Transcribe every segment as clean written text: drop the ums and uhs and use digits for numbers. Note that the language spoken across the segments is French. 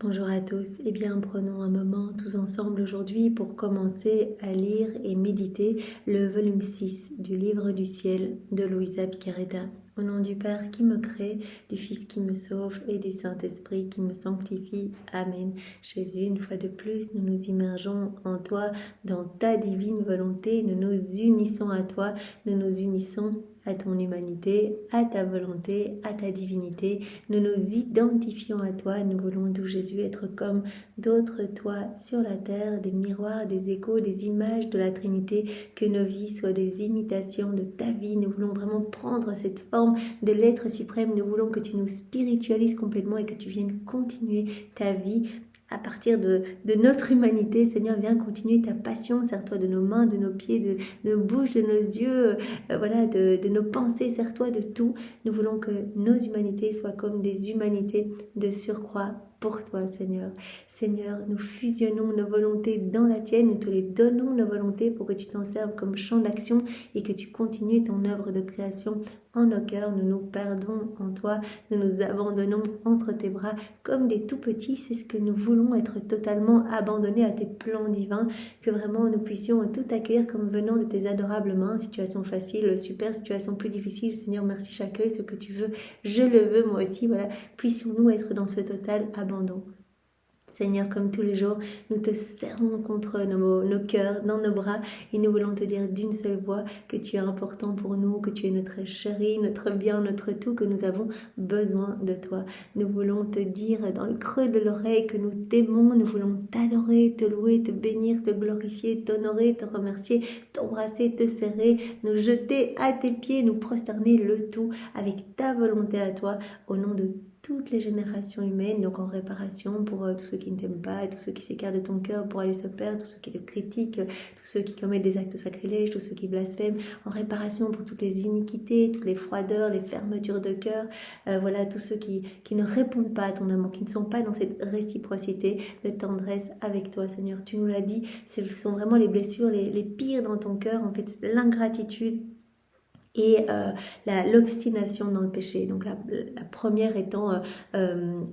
Bonjour à tous, eh bien prenons un moment tous ensemble aujourd'hui pour commencer à lire et méditer le volume 6 du livre du ciel de Luisa Picaretta. Au nom du Père qui me crée, du Fils qui me sauve et du Saint-Esprit qui me sanctifie. Amen. Jésus, une fois de plus, nous nous immergeons en toi, dans ta divine volonté, nous nous unissons à toi, nous nous unissons à ton humanité, à ta volonté, à ta divinité. Nous nous identifions à toi, nous voulons, d'où Jésus, être comme d'autres toits sur la terre, des miroirs, des échos, des images de la Trinité, que nos vies soient des imitations de ta vie. Nous voulons vraiment prendre cette forme de l'être suprême, nous voulons que tu nous spiritualises complètement et que tu viennes continuer ta vie à partir de notre humanité. Seigneur, viens continuer ta passion, sers-toi de nos mains, de nos pieds, de nos bouches, de nos yeux, voilà, de nos pensées, sers-toi de tout. Nous voulons que nos humanités soient comme des humanités de surcroît pour toi, Seigneur. Seigneur, nous fusionnons nos volontés dans la tienne, nous te les donnons, nos volontés, pour que tu t'en serves comme champ d'action et que tu continues ton œuvre de création en nos cœurs. Nous nous perdons en toi, nous nous abandonnons entre tes bras comme des tout petits. C'est ce que nous voulons, être totalement abandonnés à tes plans divins, que vraiment nous puissions tout accueillir comme venant de tes adorables mains. Situation facile, super, situation plus difficile, Seigneur, merci, j'accueille ce que tu veux, je le veux moi aussi, voilà, puissions-nous être dans ce total abandon. Seigneur, comme tous les jours, nous te serrons contre nos cœurs, dans nos bras, et nous voulons te dire d'une seule voix que tu es important pour nous, que tu es notre chéri, notre bien, notre tout, que nous avons besoin de toi. Nous voulons te dire dans le creux de l'oreille que nous t'aimons, nous voulons t'adorer, te louer, te bénir, te glorifier, t'honorer, te remercier, t'embrasser, te serrer, nous jeter à tes pieds, nous prosterner, le tout avec ta volonté à toi, au nom de toutes les générations humaines, donc en réparation pour tous ceux qui ne t'aiment pas, tous ceux qui s'écartent de ton cœur pour aller se perdre, tous ceux qui te critiquent, tous ceux qui commettent des actes sacrilèges, tous ceux qui blasphèment, en réparation pour toutes les iniquités, toutes les froideurs, les fermetures de cœur, voilà, tous ceux qui ne répondent pas à ton amour, qui ne sont pas dans cette réciprocité de tendresse avec toi, Seigneur. Tu nous l'as dit, ce sont vraiment les blessures les pires dans ton cœur, en fait, l'ingratitude et l'obstination dans le péché. Donc la première étant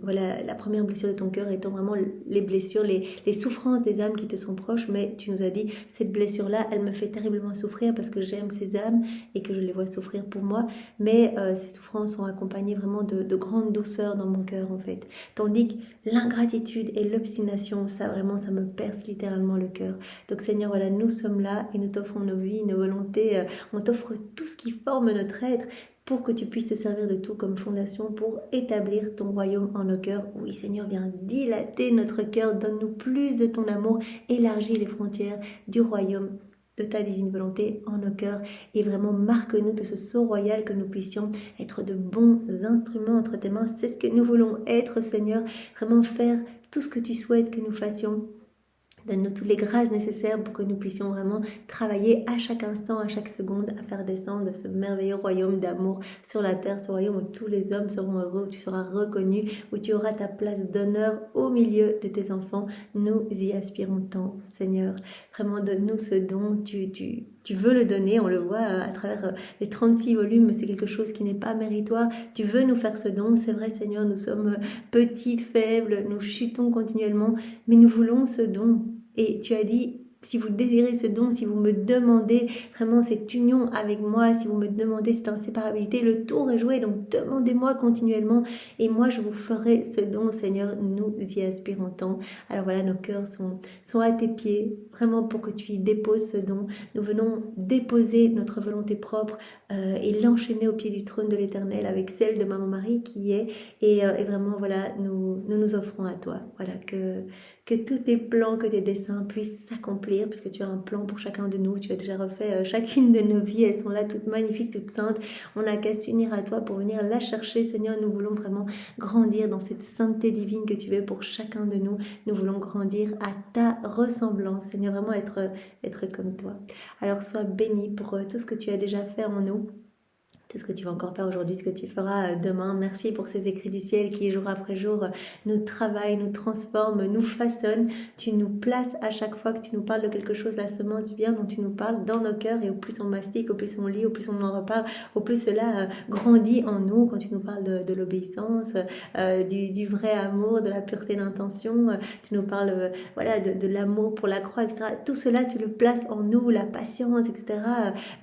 voilà, la première blessure de ton cœur étant vraiment les blessures, les souffrances des âmes qui te sont proches. Mais tu nous as dit, cette blessure là elle me fait terriblement souffrir parce que j'aime ces âmes et que je les vois souffrir pour moi, mais ces souffrances sont accompagnées vraiment de grande douceur dans mon cœur, en fait, tandis que l'ingratitude et l'obstination, ça vraiment, ça me perce littéralement le cœur. Donc Seigneur, voilà, nous sommes là et nous t'offrons nos vies, nos volontés, on t'offre tout ce qui forme notre être pour que tu puisses te servir de tout comme fondation pour établir ton royaume en nos cœurs. Oui, Seigneur, viens dilater notre cœur, donne-nous plus de ton amour, élargis les frontières du royaume de ta divine volonté en nos cœurs et vraiment marque-nous de ce sceau royal, que nous puissions être de bons instruments entre tes mains. C'est ce que nous voulons être, Seigneur, vraiment faire tout ce que tu souhaites que nous fassions. Donne-nous toutes les grâces nécessaires pour que nous puissions vraiment travailler à chaque instant, à chaque seconde, à faire descendre ce merveilleux royaume d'amour sur la terre, ce royaume où tous les hommes seront heureux, où tu seras reconnu, où tu auras ta place d'honneur au milieu de tes enfants. Nous y aspirons tant, Seigneur. Vraiment, donne-nous ce don. Tu veux le donner, on le voit à travers les 36 volumes, c'est quelque chose qui n'est pas méritoire. Tu veux nous faire ce don, c'est vrai, Seigneur, nous sommes petits, faibles, nous chutons continuellement, mais nous voulons ce don. Et tu as dit, si vous désirez ce don, si vous me demandez vraiment cette union avec moi, si vous me demandez cette inséparabilité, le tour est joué, donc demandez-moi continuellement et moi je vous ferai ce don, Seigneur, nous y aspirons tant. Alors voilà, nos cœurs sont à tes pieds, vraiment pour que tu y déposes ce don. Nous venons déposer notre volonté propre et l'enchaîner au pied du trône de l'Éternel avec celle de Maman Marie qui est, et vraiment voilà, nous offrons à toi, voilà, que tous tes plans, que tes desseins puissent s'accomplir, puisque tu as un plan pour chacun de nous. Tu as déjà refait chacune de nos vies, elles sont là toutes magnifiques, toutes saintes. On n'a qu'à s'unir à toi pour venir la chercher, Seigneur. Nous voulons vraiment grandir dans cette sainteté divine que tu veux pour chacun de nous. Nous voulons grandir à ta ressemblance, Seigneur, vraiment être comme toi. Alors sois béni pour tout ce que tu as déjà fait en nous. tout ce que tu vas encore faire aujourd'hui, ce que tu feras demain. Merci pour ces écrits du ciel qui, jour après jour, nous travaillent, nous transforment, nous façonnent. Tu nous places à chaque fois que tu nous parles de quelque chose, la semence vient dont tu nous parles dans nos cœurs, et au plus on mastique, au plus on lit, au plus on en reparle, au plus cela grandit en nous. Quand tu nous parles de l'obéissance, du vrai amour, de la pureté d'intention, tu nous parles voilà, de l'amour pour la croix, etc. Tout cela, tu le places en nous, la patience, etc.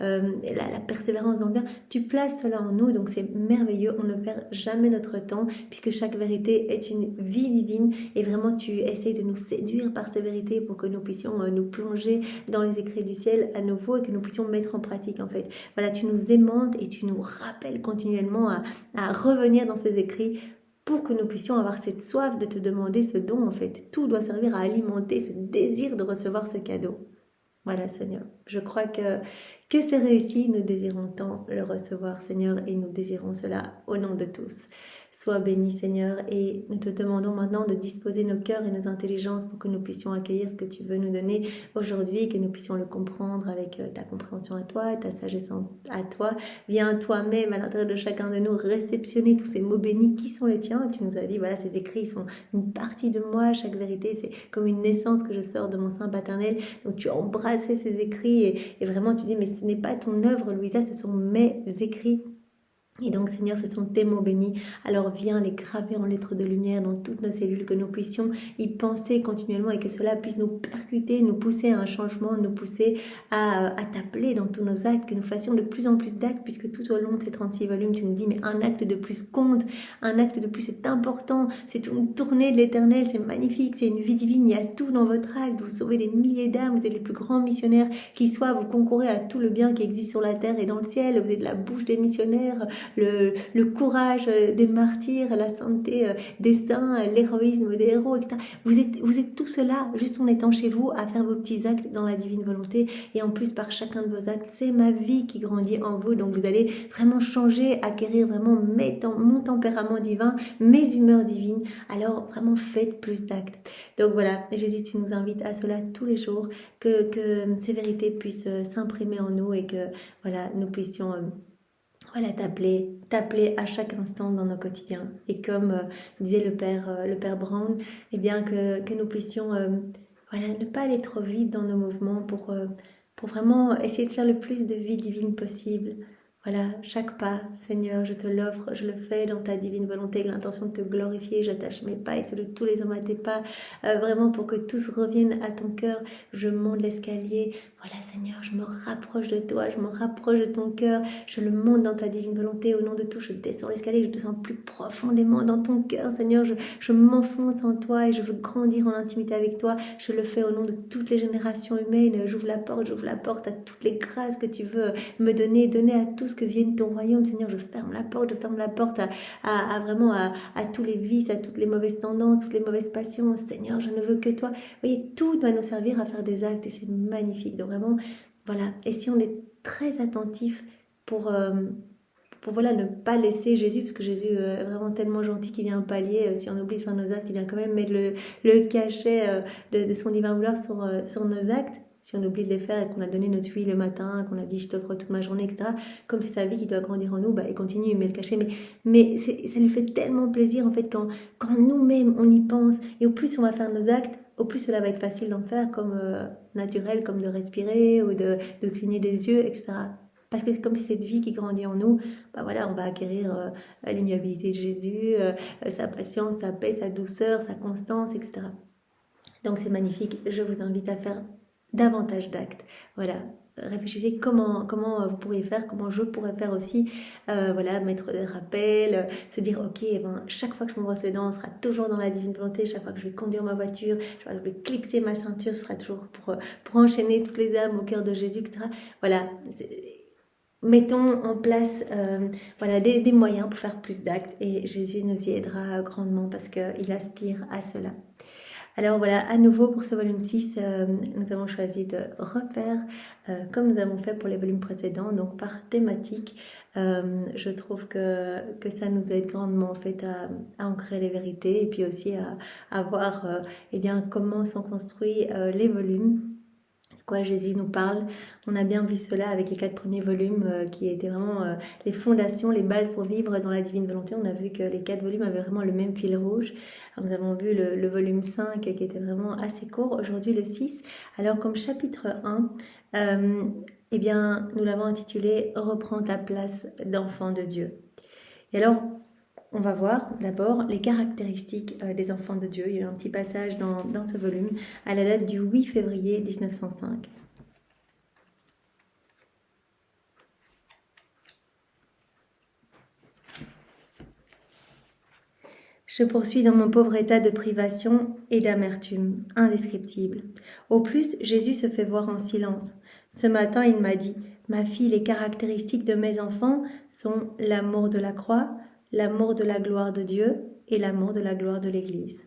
La persévérance dans le bien. Tu places cela en nous, donc c'est merveilleux. On ne perd jamais notre temps, puisque chaque vérité est une vie divine, et vraiment tu essayes de nous séduire par ces vérités pour que nous puissions nous plonger dans les écrits du ciel à nouveau, et que nous puissions mettre en pratique en fait. Voilà, tu nous aimantes et tu nous rappelles continuellement à revenir dans ces écrits, pour que nous puissions avoir cette soif de te demander ce don en fait. Tout doit servir à alimenter ce désir de recevoir ce cadeau. Voilà Seigneur, je crois que c'est réussi. Nous désirons tant le recevoir Seigneur, et nous désirons cela au nom de tous. Sois béni Seigneur, et nous te demandons maintenant de disposer nos cœurs et nos intelligences pour que nous puissions accueillir ce que tu veux nous donner aujourd'hui, que nous puissions le comprendre avec ta compréhension à toi, ta sagesse à toi. Viens toi-même à l'intérieur de chacun de nous réceptionner tous ces mots bénis qui sont les tiens. Tu nous as dit, voilà, ces écrits sont une partie de moi, chaque vérité c'est comme une naissance que je sors de mon sein paternel. Donc tu as embrassé ces écrits, et vraiment tu dis, mais ce n'est pas ton œuvre Louisa, ce sont mes écrits. Et donc Seigneur, ce sont tes mots bénis, alors viens les graver en lettres de lumière dans toutes nos cellules, que nous puissions y penser continuellement, et que cela puisse nous percuter, nous pousser à un changement, nous pousser à t'appeler dans tous nos actes, que nous fassions de plus en plus d'actes, puisque tout au long de ces 36 volumes, tu nous dis, mais un acte de plus compte, un acte de plus est important, c'est une tournée de l'éternel, c'est magnifique, c'est une vie divine, il y a tout dans votre acte, vous sauvez des milliers d'âmes, vous êtes les plus grands missionnaires qui soient, vous concourez à tout le bien qui existe sur la terre et dans le ciel, vous êtes la bouche des missionnaires, le courage des martyrs, la sainteté des saints, l'héroïsme des héros, etc. Vous êtes tout cela juste en étant chez vous à faire vos petits actes dans la divine volonté, et en plus par chacun de vos actes, c'est ma vie qui grandit en vous, donc vous allez vraiment changer, acquérir vraiment mon tempérament divin, mes humeurs divines, alors vraiment faites plus d'actes. Donc voilà, Jésus, tu nous invites à cela tous les jours, que ces vérités puissent s'imprimer en nous, et que voilà, nous puissions voilà, t'appeler à chaque instant dans nos quotidiens. Et comme disait le Père Brown, eh bien que nous puissions voilà, ne pas aller trop vite dans nos mouvements pour vraiment essayer de faire le plus de vie divine possible. Voilà, chaque pas, Seigneur, je te l'offre, je le fais dans ta divine volonté, avec l'intention de te glorifier. J'attache mes pas et ceux de tous les hommes à tes pas, vraiment pour que tous reviennent à ton cœur. Je monte l'escalier. Voilà, Seigneur, je me rapproche de toi, je me rapproche de ton cœur, je le monte dans ta divine volonté. Au nom de tout, je descends l'escalier, je descends plus profondément dans ton cœur, Seigneur. Je m'enfonce en toi et je veux grandir en intimité avec toi. Je le fais au nom de toutes les générations humaines. J'ouvre la porte à toutes les grâces que tu veux me donner à tous que vienne ton royaume, Seigneur. Je ferme la porte vraiment à tous les vices, à toutes les mauvaises tendances, toutes les mauvaises passions. Seigneur, je ne veux que toi. Vous voyez, tout doit nous servir à faire des actes, et c'est magnifique. Donc vraiment, voilà. Et si on est très attentif pour voilà, ne pas laisser Jésus, parce que Jésus est vraiment tellement gentil qu'il vient pallier, si on oublie de faire nos actes, il vient quand même mettre le cachet de son divin vouloir sur nos actes. Si on oublie de les faire et qu'on a donné notre huile le matin, qu'on a dit je t'offre toute ma journée, etc. Comme c'est sa vie qui doit grandir en nous, bah, il continue, il met le cachet. Mais ça lui fait tellement plaisir en fait quand nous-mêmes on y pense. Et au plus on va faire nos actes, au plus cela va être facile d'en faire, comme naturel, comme de respirer ou de cligner des yeux, etc. Parce que c'est comme si cette vie qui grandit en nous, bah voilà, on va acquérir l'immuabilité de Jésus, sa patience, sa paix, sa douceur, sa constance, etc. Donc c'est magnifique. Je vous invite à faire davantage d'actes. Voilà, réfléchissez comment vous pourriez faire, comment je pourrais faire aussi. Voilà, mettre des rappels, se dire ok, chaque fois que je me brosse les dents, on sera toujours dans la divine volonté. Chaque fois que je vais conduire ma voiture, je vais clipser ma ceinture, ce sera toujours pour enchaîner toutes les âmes au cœur de Jésus, etc. Voilà. Mettons en place voilà, des moyens pour faire plus d'actes, et Jésus nous y aidera grandement parce qu'il aspire à cela. Alors voilà, à nouveau pour ce volume 6, nous avons choisi de refaire comme nous avons fait pour les volumes précédents, donc par thématique. Je trouve que ça nous aide grandement en fait à ancrer les vérités, et puis aussi à voir eh bien, comment sont construits les volumes. Quoi, Jésus nous parle. On a bien vu cela avec les 4 premiers volumes qui étaient vraiment les fondations, les bases pour vivre dans la divine volonté. On a vu que les 4 volumes avaient vraiment le même fil rouge. Alors, nous avons vu le volume 5 qui était vraiment assez court, aujourd'hui le 6. Alors comme chapitre 1, eh bien, nous l'avons intitulé « Reprends ta place d'enfant de Dieu ». Et alors, on va voir d'abord les caractéristiques des enfants de Dieu. Il y a un petit passage dans ce volume à la date du 8 février 1905. Je poursuis dans mon pauvre état de privation et d'amertume, indescriptible. Au plus, Jésus se fait voir en silence. Ce matin, il m'a dit « Ma fille, les caractéristiques de mes enfants sont l'amour de la croix, l'amour de la gloire de Dieu et l'amour de la gloire de l'Église. »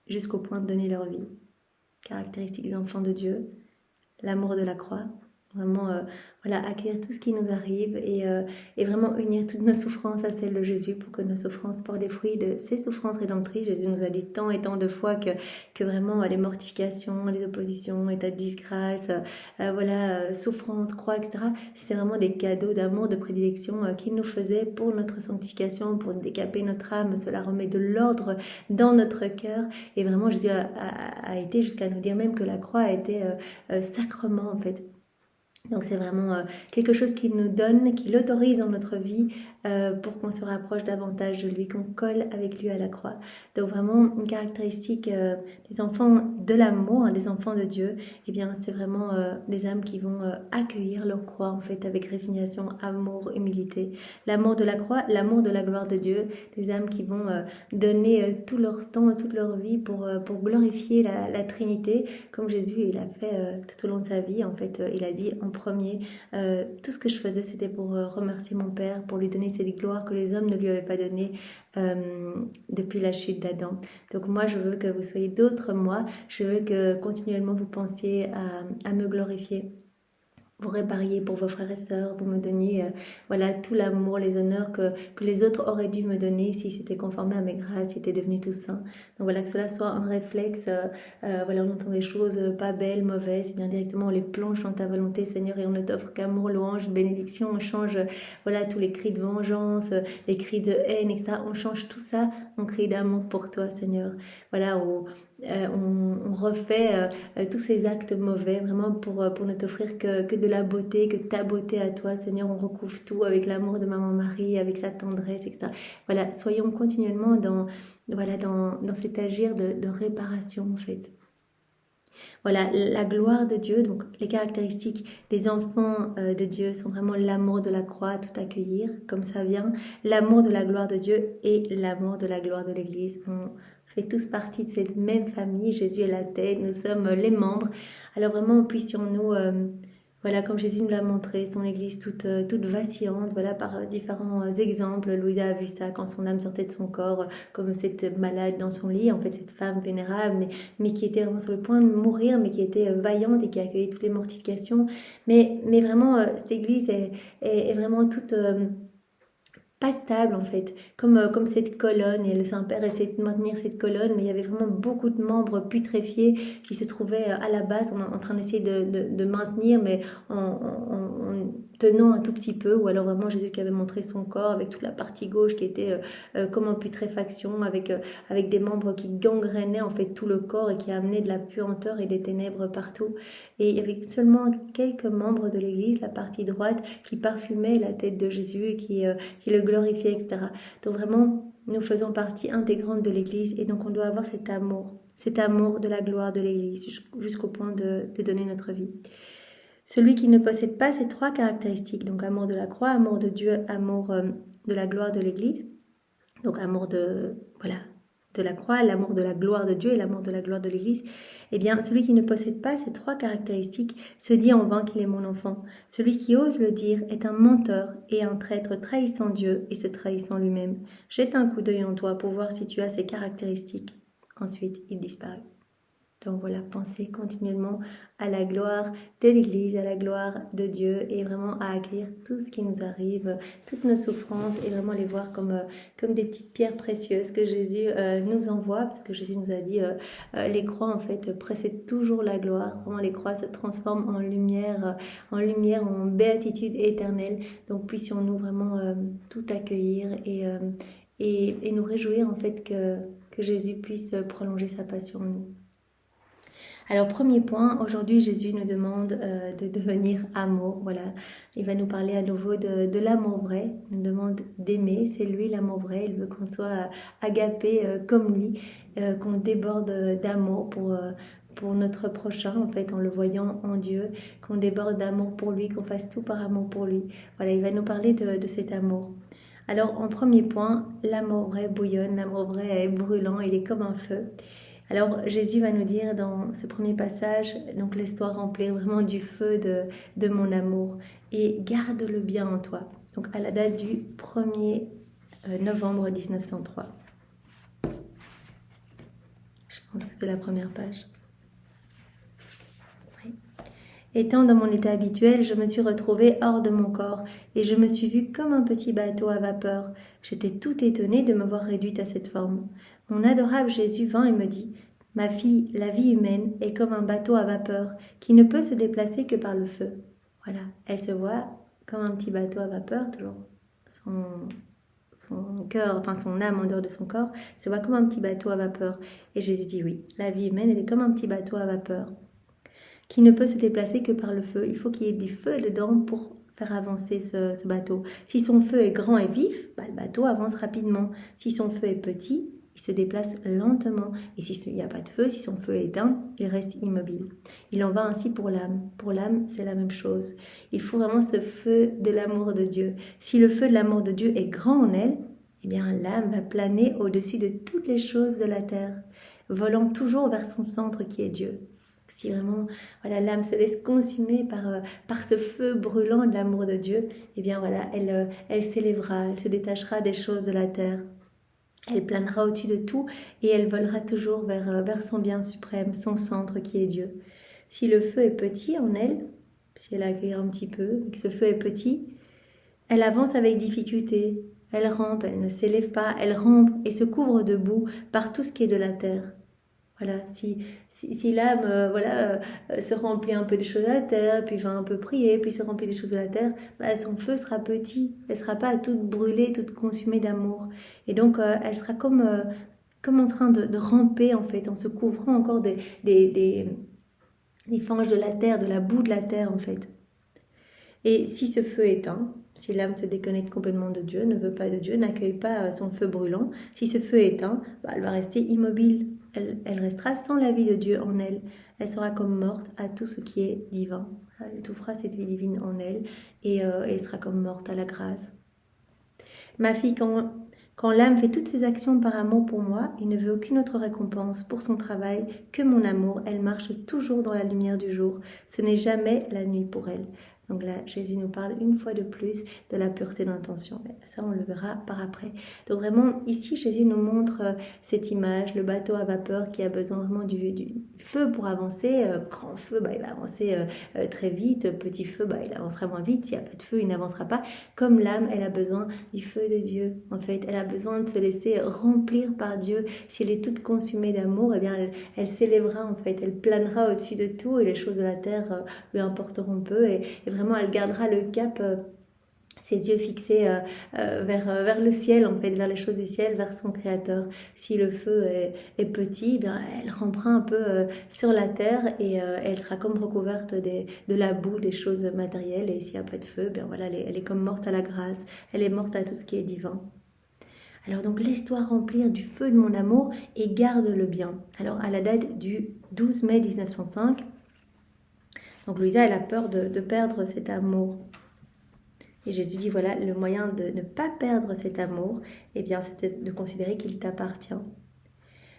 Jusqu'au point de donner leur vie. Caractéristiques des enfants de Dieu, l'amour de la croix, vraiment voilà, accueillir tout ce qui nous arrive et vraiment unir toutes nos souffrances à celles de Jésus pour que nos souffrances portent les fruits de ses souffrances rédemptrices. Jésus nous a dit tant et tant de fois que vraiment les mortifications, les oppositions, état de disgrâce, voilà, souffrance, croix, etc. C'est vraiment des cadeaux d'amour, de prédilection qu'il nous faisait pour notre sanctification, pour décaper notre âme. Cela remet de l'ordre dans notre cœur et vraiment Jésus a été jusqu'à nous dire même que la croix a été sacrement en fait. Donc c'est vraiment quelque chose qu'il nous donne, qu'il autorise dans notre vie pour qu'on se rapproche davantage de lui, qu'on colle avec lui à la croix. Donc vraiment une caractéristique des enfants de l'amour, des enfants de Dieu, eh bien c'est vraiment les âmes qui vont accueillir leur croix en fait avec résignation, amour, humilité. L'amour de la croix, l'amour de la gloire de Dieu, des âmes qui vont donner tout leur temps, toute leur vie pour glorifier la Trinité, comme Jésus il a fait tout au long de sa vie. En fait, il a dit en premier, tout ce que je faisais c'était pour remercier mon Père, pour lui donner cette gloire que les hommes ne lui avaient pas donnée depuis la chute d'Adam. Donc moi je veux que vous soyez d'autres moi, je veux que continuellement vous pensiez à me glorifier. Vous répariez pour vos frères et sœurs, vous me donniez voilà, tout l'amour, les honneurs que les autres auraient dû me donner si c'était conformé à mes grâces, si c'était devenu tout saint. Donc voilà, que cela soit un réflexe, voilà, on entend des choses pas belles, mauvaises, et bien directement on les plonge dans ta volonté Seigneur et on ne t'offre qu'amour, louange, bénédiction, on change voilà, tous les cris de vengeance, les cris de haine, etc. On change tout ça en cris d'amour pour toi Seigneur. Voilà, on refait tous ces actes mauvais vraiment pour ne t'offrir que de la beauté, que ta beauté à toi Seigneur. On recouvre tout avec l'amour de Maman Marie, avec sa tendresse, etc. Voilà, soyons continuellement dans cet agir de réparation en fait. Voilà, la gloire de Dieu, donc les caractéristiques des enfants de Dieu sont vraiment l'amour de la croix, tout accueillir, comme ça vient, l'amour de la gloire de Dieu et l'amour de la gloire de l'Église. On fait tous partie de cette même famille, Jésus est la tête, nous sommes les membres. Alors vraiment, puissions-nous, voilà, comme Jésus nous l'a montré, son Église toute vacillante, voilà, par différents exemples. Louisa a vu ça quand son âme sortait de son corps, comme cette malade dans son lit, en fait, cette femme vénérable, mais qui était vraiment sur le point de mourir, mais qui était vaillante et qui accueillait toutes les mortifications. Mais vraiment, cette Église est vraiment toute... pas stable en fait, comme cette colonne, et le Saint-Père essayait de maintenir cette colonne, mais il y avait vraiment beaucoup de membres putréfiés qui se trouvaient à la base en train d'essayer de maintenir, mais en tenant un tout petit peu, ou alors vraiment Jésus qui avait montré son corps avec toute la partie gauche qui était comme en putréfaction, avec des membres qui gangrénaient en fait tout le corps et qui amenaient de la puanteur et des ténèbres partout. Et il y avait seulement quelques membres de l'Église, la partie droite, qui parfumaient la tête de Jésus, qui le glorifiait, etc. Donc vraiment, nous faisons partie intégrante de l'Église et donc on doit avoir cet amour de la gloire de l'Église jusqu'au point de donner notre vie. Celui qui ne possède pas ces 3 caractéristiques, donc amour de la croix, amour de Dieu, amour de la gloire de l'Église, donc amour de la croix, l'amour de la gloire de Dieu et l'amour de la gloire de l'Église, eh bien, celui qui ne possède pas ces 3 caractéristiques se dit en vain qu'il est mon enfant. Celui qui ose le dire est un menteur et un traître trahissant Dieu et se trahissant lui-même. Jette un coup d'œil en toi pour voir si tu as ces caractéristiques. Ensuite, il disparut. Donc voilà, pensez continuellement à la gloire de l'Église, à la gloire de Dieu et vraiment à accueillir tout ce qui nous arrive, toutes nos souffrances et vraiment les voir comme des petites pierres précieuses que Jésus nous envoie parce que Jésus nous a dit les croix en fait précèdent toujours la gloire. Vraiment les croix se transforment en béatitude éternelle. Donc puissions-nous vraiment tout accueillir et nous réjouir en fait que Jésus puisse prolonger sa passion en nous. Alors premier point, aujourd'hui Jésus nous demande de devenir amour. Voilà, il va nous parler à nouveau de l'amour vrai. Il nous demande d'aimer, c'est lui l'amour vrai. Il veut qu'on soit agapé comme lui, qu'on déborde d'amour pour notre prochain, en fait, en le voyant en Dieu, qu'on déborde d'amour pour lui, qu'on fasse tout par amour pour lui. Voilà, il va nous parler de cet amour. Alors en premier point, l'amour vrai bouillonne, l'amour vrai est brûlant, il est comme un feu. Alors Jésus va nous dire dans ce premier passage, donc laisse-toi remplir vraiment du feu de mon amour et garde-le bien en toi. Donc à la date du 1er novembre 1903. Je pense que c'est la première page. Oui. Étant dans mon état habituel, je me suis retrouvée hors de mon corps et je me suis vue comme un petit bateau à vapeur. J'étais tout étonnée de me voir réduite à cette forme. Mon adorable Jésus vint et me dit « Ma fille, la vie humaine est comme un bateau à vapeur qui ne peut se déplacer que par le feu. » Voilà, elle se voit comme un petit bateau à vapeur, toujours son cœur, enfin son âme en dehors de son corps, se voit comme un petit bateau à vapeur. Et Jésus dit oui, la vie humaine, elle est comme un petit bateau à vapeur qui ne peut se déplacer que par le feu. Il faut qu'il y ait du feu dedans pour faire avancer ce bateau. Si son feu est grand et vif, le bateau avance rapidement. Si son feu est petit, il se déplace lentement. Et s'il n'y a pas de feu, si son feu est éteint, il reste immobile. Il en va ainsi pour l'âme. Pour l'âme, c'est la même chose. Il faut vraiment ce feu de l'amour de Dieu. Si le feu de l'amour de Dieu est grand en elle, eh bien l'âme va planer au-dessus de toutes les choses de la terre, volant toujours vers son centre qui est Dieu. Si vraiment voilà, l'âme se laisse consumer par ce feu brûlant de l'amour de Dieu, eh bien voilà, elle s'élèvera, elle se détachera des choses de la terre. Elle planera au-dessus de tout et elle volera toujours vers son bien suprême, son centre qui est Dieu. Si le feu est petit en elle, si elle accueille un petit peu, et que ce feu est petit, elle avance avec difficulté, elle rampe, elle ne s'élève pas, elle rampe et se couvre de boue par tout ce qui est de la terre. Voilà, si l'âme se remplit un peu des choses de la terre, puis va un peu prier, puis se remplit des choses de la terre, son feu sera petit, elle ne sera pas toute brûlée, toute consumée d'amour. Et donc, elle sera comme en train de ramper, en fait, en se couvrant encore des fanges de la terre, de la boue de la terre, en fait. Et si ce feu est éteint, si l'âme se déconnecte complètement de Dieu, ne veut pas de Dieu, n'accueille pas son feu brûlant, si ce feu est éteint, elle va rester immobile. Elle restera sans la vie de Dieu en elle. Elle sera comme morte à tout ce qui est divin. Elle étouffera cette vie divine en elle et elle sera comme morte à la grâce. Ma fille, quand l'âme fait toutes ses actions par amour pour moi et ne veut aucune autre récompense pour son travail que mon amour, elle marche toujours dans la lumière du jour. Ce n'est jamais la nuit pour elle. Donc là, Jésus nous parle une fois de plus de la pureté d'intention. Ça, on le verra par après. Donc vraiment, ici, Jésus nous montre cette image, le bateau à vapeur qui a besoin vraiment du feu pour avancer. Grand feu, il va avancer très vite. Petit feu, il avancera moins vite. S'il n'y a pas de feu, il n'avancera pas. Comme l'âme, elle a besoin du feu de Dieu. En fait, elle a besoin de se laisser remplir par Dieu. Si elle est toute consumée d'amour, eh bien, elle s'élèvera en fait. Elle planera au-dessus de tout et les choses de la terre lui importeront peu. Et vraiment, elle gardera le cap, ses yeux fixés vers le ciel, en fait, vers les choses du ciel, vers son Créateur. Si le feu est petit, bien, elle rampera un peu sur la terre et elle sera comme recouverte de la boue, des choses matérielles. Et s'il n'y a pas de feu, bien, voilà, elle est comme morte à la grâce. Elle est morte à tout ce qui est divin. Alors donc, laisse-toi remplir du feu de mon amour et garde-le bien. Alors, à la date du 12 mai 1905, donc Louisa, elle a peur de perdre cet amour. Et Jésus dit, voilà, le moyen de ne pas perdre cet amour, eh bien, c'était de considérer qu'il t'appartient.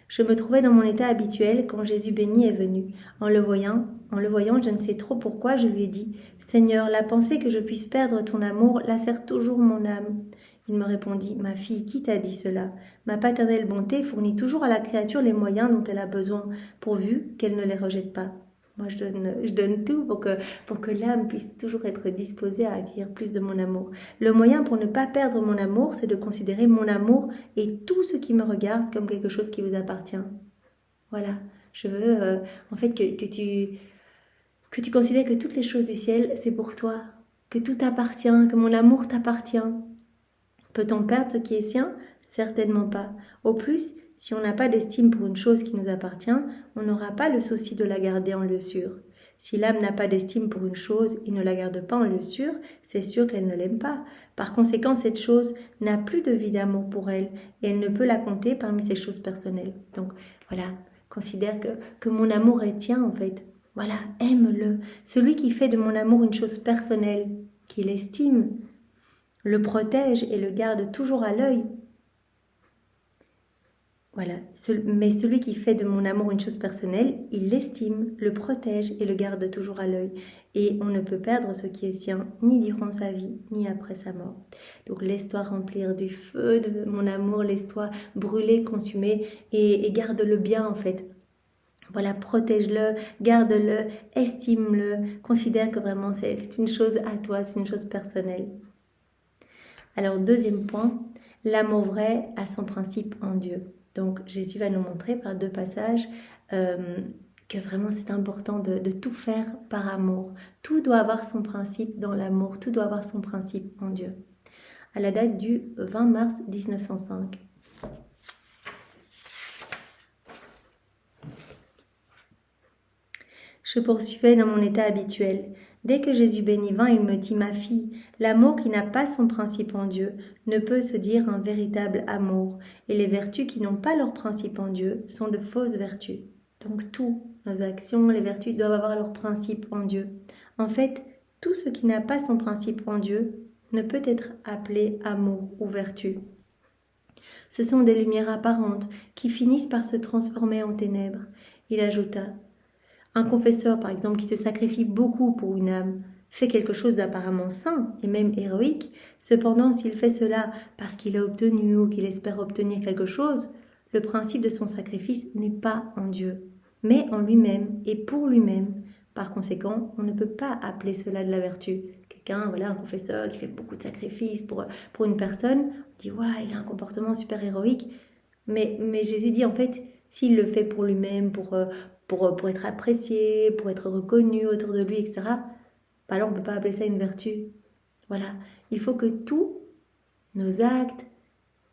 Je me trouvais dans mon état habituel quand Jésus béni est venu. En le voyant, je ne sais trop pourquoi, je lui ai dit, « Seigneur, la pensée que je puisse perdre ton amour lacère toujours mon âme. Il me répondit, ma fille, qui t'a dit cela? Ma paternelle bonté fournit toujours à la créature les moyens dont elle a besoin, pourvu qu'elle ne les rejette pas. Moi, je donne tout pour que l'âme puisse toujours être disposée à accueillir plus de mon amour. Le moyen pour ne pas perdre mon amour, c'est de considérer mon amour et tout ce qui me regarde comme quelque chose qui vous appartient. Voilà, je veux en fait que tu considères que toutes les choses du ciel, c'est pour toi, que tout t'appartient, que mon amour t'appartient. Peut-on perdre ce qui est sien? Certainement pas. Au plus, si on n'a pas d'estime pour une chose qui nous appartient, on n'aura pas le souci de la garder en lieu sûr. Si l'âme n'a pas d'estime pour une chose et ne la garde pas en lieu sûr, c'est sûr qu'elle ne l'aime pas. Par conséquent, cette chose n'a plus de vie d'amour pour elle et elle ne peut la compter parmi ses choses personnelles. Donc voilà, considère que mon amour est tien en fait. Voilà, aime-le. Celui qui fait de mon amour une chose personnelle, qu'il estime, le protège et le garde toujours à l'œil. Voilà, mais celui qui fait de mon amour une chose personnelle, il l'estime, le protège et le garde toujours à l'œil. Et on ne peut perdre ce qui est sien, ni durant sa vie, ni après sa mort. Donc laisse-toi remplir du feu de mon amour, laisse-toi brûler, consumer et garde-le bien en fait. Voilà, protège-le, garde-le, estime-le, considère que vraiment c'est une chose à toi, c'est une chose personnelle. Alors deuxième point, l'amour vrai a son principe en Dieu. Donc Jésus va nous montrer par 2 passages que vraiment c'est important de tout faire par amour. Tout doit avoir son principe dans l'amour, tout doit avoir son principe en Dieu. À la date du 20 mars 1905. Je poursuivais dans mon état habituel. Dès que Jésus béni vint, il me dit, ma fille, l'amour qui n'a pas son principe en Dieu ne peut se dire un véritable amour, et les vertus qui n'ont pas leur principe en Dieu sont de fausses vertus. Donc tout, nos actions, les vertus doivent avoir leur principe en Dieu. En fait, tout ce qui n'a pas son principe en Dieu ne peut être appelé amour ou vertu. Ce sont des lumières apparentes qui finissent par se transformer en ténèbres. Il ajouta, un confesseur, par exemple, qui se sacrifie beaucoup pour une âme, fait quelque chose d'apparemment saint et même héroïque. Cependant, s'il fait cela parce qu'il a obtenu ou qu'il espère obtenir quelque chose, le principe de son sacrifice n'est pas en Dieu, mais en lui-même et pour lui-même. Par conséquent, on ne peut pas appeler cela de la vertu. Quelqu'un, voilà, un confesseur qui fait beaucoup de sacrifices pour une personne, on dit « ouais, il a un comportement super héroïque ». Mais Jésus dit en fait, s'il le fait pour lui-même, pour être apprécié, pour être reconnu autour de lui, etc., bah alors on ne peut pas appeler ça une vertu. Voilà, il faut que tous nos actes,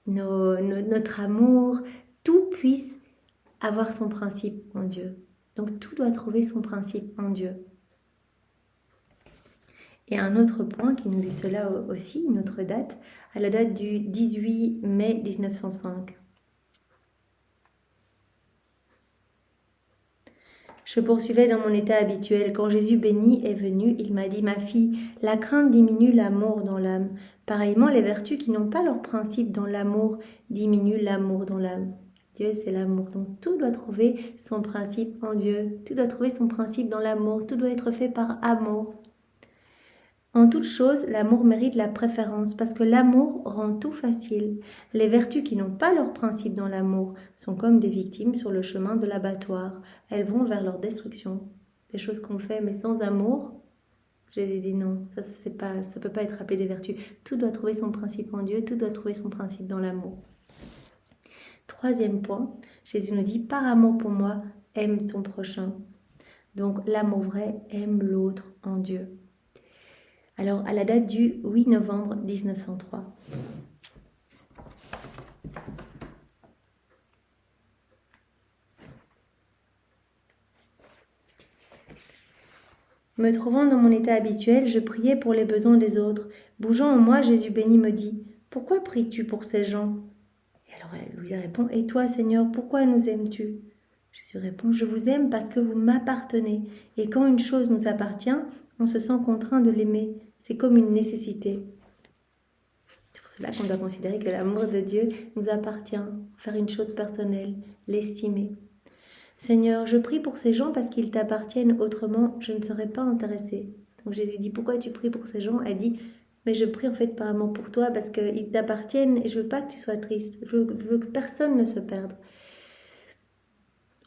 notre amour, tout puisse avoir son principe en Dieu. Donc tout doit trouver son principe en Dieu. Et un autre point qui nous dit cela aussi, une autre date, à la date du 18 mai 1905. Je poursuivais dans mon état habituel. Quand Jésus béni est venu, il m'a dit, ma fille, la crainte diminue l'amour dans l'âme. Pareillement, les vertus qui n'ont pas leur principe dans l'amour diminuent l'amour dans l'âme. Dieu, c'est l'amour. Donc tout doit trouver son principe en Dieu. Tout doit trouver son principe dans l'amour. Tout doit être fait par amour. En toute chose, l'amour mérite la préférence parce que l'amour rend tout facile. Les vertus qui n'ont pas leur principe dans l'amour sont comme des victimes sur le chemin de l'abattoir. Elles vont vers leur destruction. Des choses qu'on fait mais sans amour, Jésus dit non, ça peut pas être appelé des vertus. Tout doit trouver son principe en Dieu, tout doit trouver son principe dans l'amour. Troisième point, Jésus nous dit, par amour pour moi, aime ton prochain. Donc l'amour vrai aime l'autre en Dieu. Alors, à la date du 8 novembre 1903. Me trouvant dans mon état habituel, je priais pour les besoins des autres. Bougeant en moi, Jésus béni me dit, « Pourquoi pries-tu pour ces gens ?» Et alors Louisa répond, « Et toi, Seigneur, pourquoi nous aimes-tu » Jésus répond, « Je vous aime parce que vous m'appartenez. Et quand une chose nous appartient, on se sent contraint de l'aimer. C'est comme une nécessité. » C'est pour cela qu'on doit considérer que l'amour de Dieu nous appartient, faire une chose personnelle, l'estimer. Seigneur, je prie pour ces gens parce qu'ils t'appartiennent, autrement je ne serais pas intéressée. Donc Jésus dit, pourquoi tu pries pour ces gens? Elle dit, Mais je prie en fait par amour pour toi parce qu'ils t'appartiennent et je veux pas que tu sois triste. Je veux que personne ne se perde.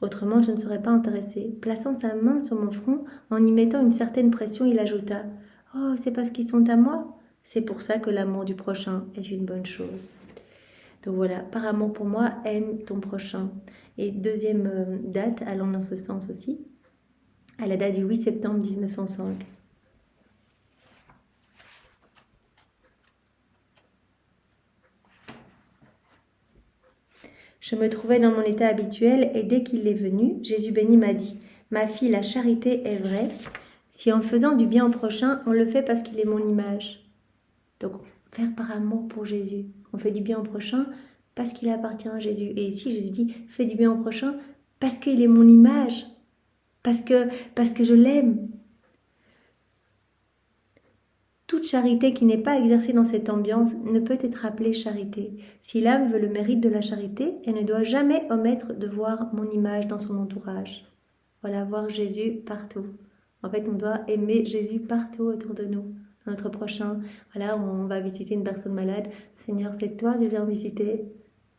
Autrement, je ne serais pas intéressée. Plaçant sa main sur mon front, en y mettant une certaine pression, il ajouta: Oh, c'est parce qu'ils sont à moi. C'est pour ça que l'amour du prochain est une bonne chose. Donc voilà, par amour pour moi, aime ton prochain. Et deuxième date, allant dans ce sens aussi, à la date du 8 septembre 1905. Je me trouvais dans mon état habituel et dès qu'il est venu, Jésus béni m'a dit: Ma fille, la charité est vraie. Si en faisant du bien au prochain, on le fait parce qu'il est mon image. Donc, faire par amour pour Jésus. On fait du bien au prochain parce qu'il appartient à Jésus. Et ici, Jésus dit: Fais du bien au prochain parce qu'il est mon image. Parce que je l'aime. Toute charité qui n'est pas exercée dans cette ambiance ne peut être appelée charité. Si l'âme veut le mérite de la charité, elle ne doit jamais omettre de voir mon image dans son entourage. Voilà, voir Jésus partout. En fait, on doit aimer Jésus partout autour de nous. Notre prochain, voilà, on va visiter une personne malade. Seigneur, c'est toi que je viens visiter.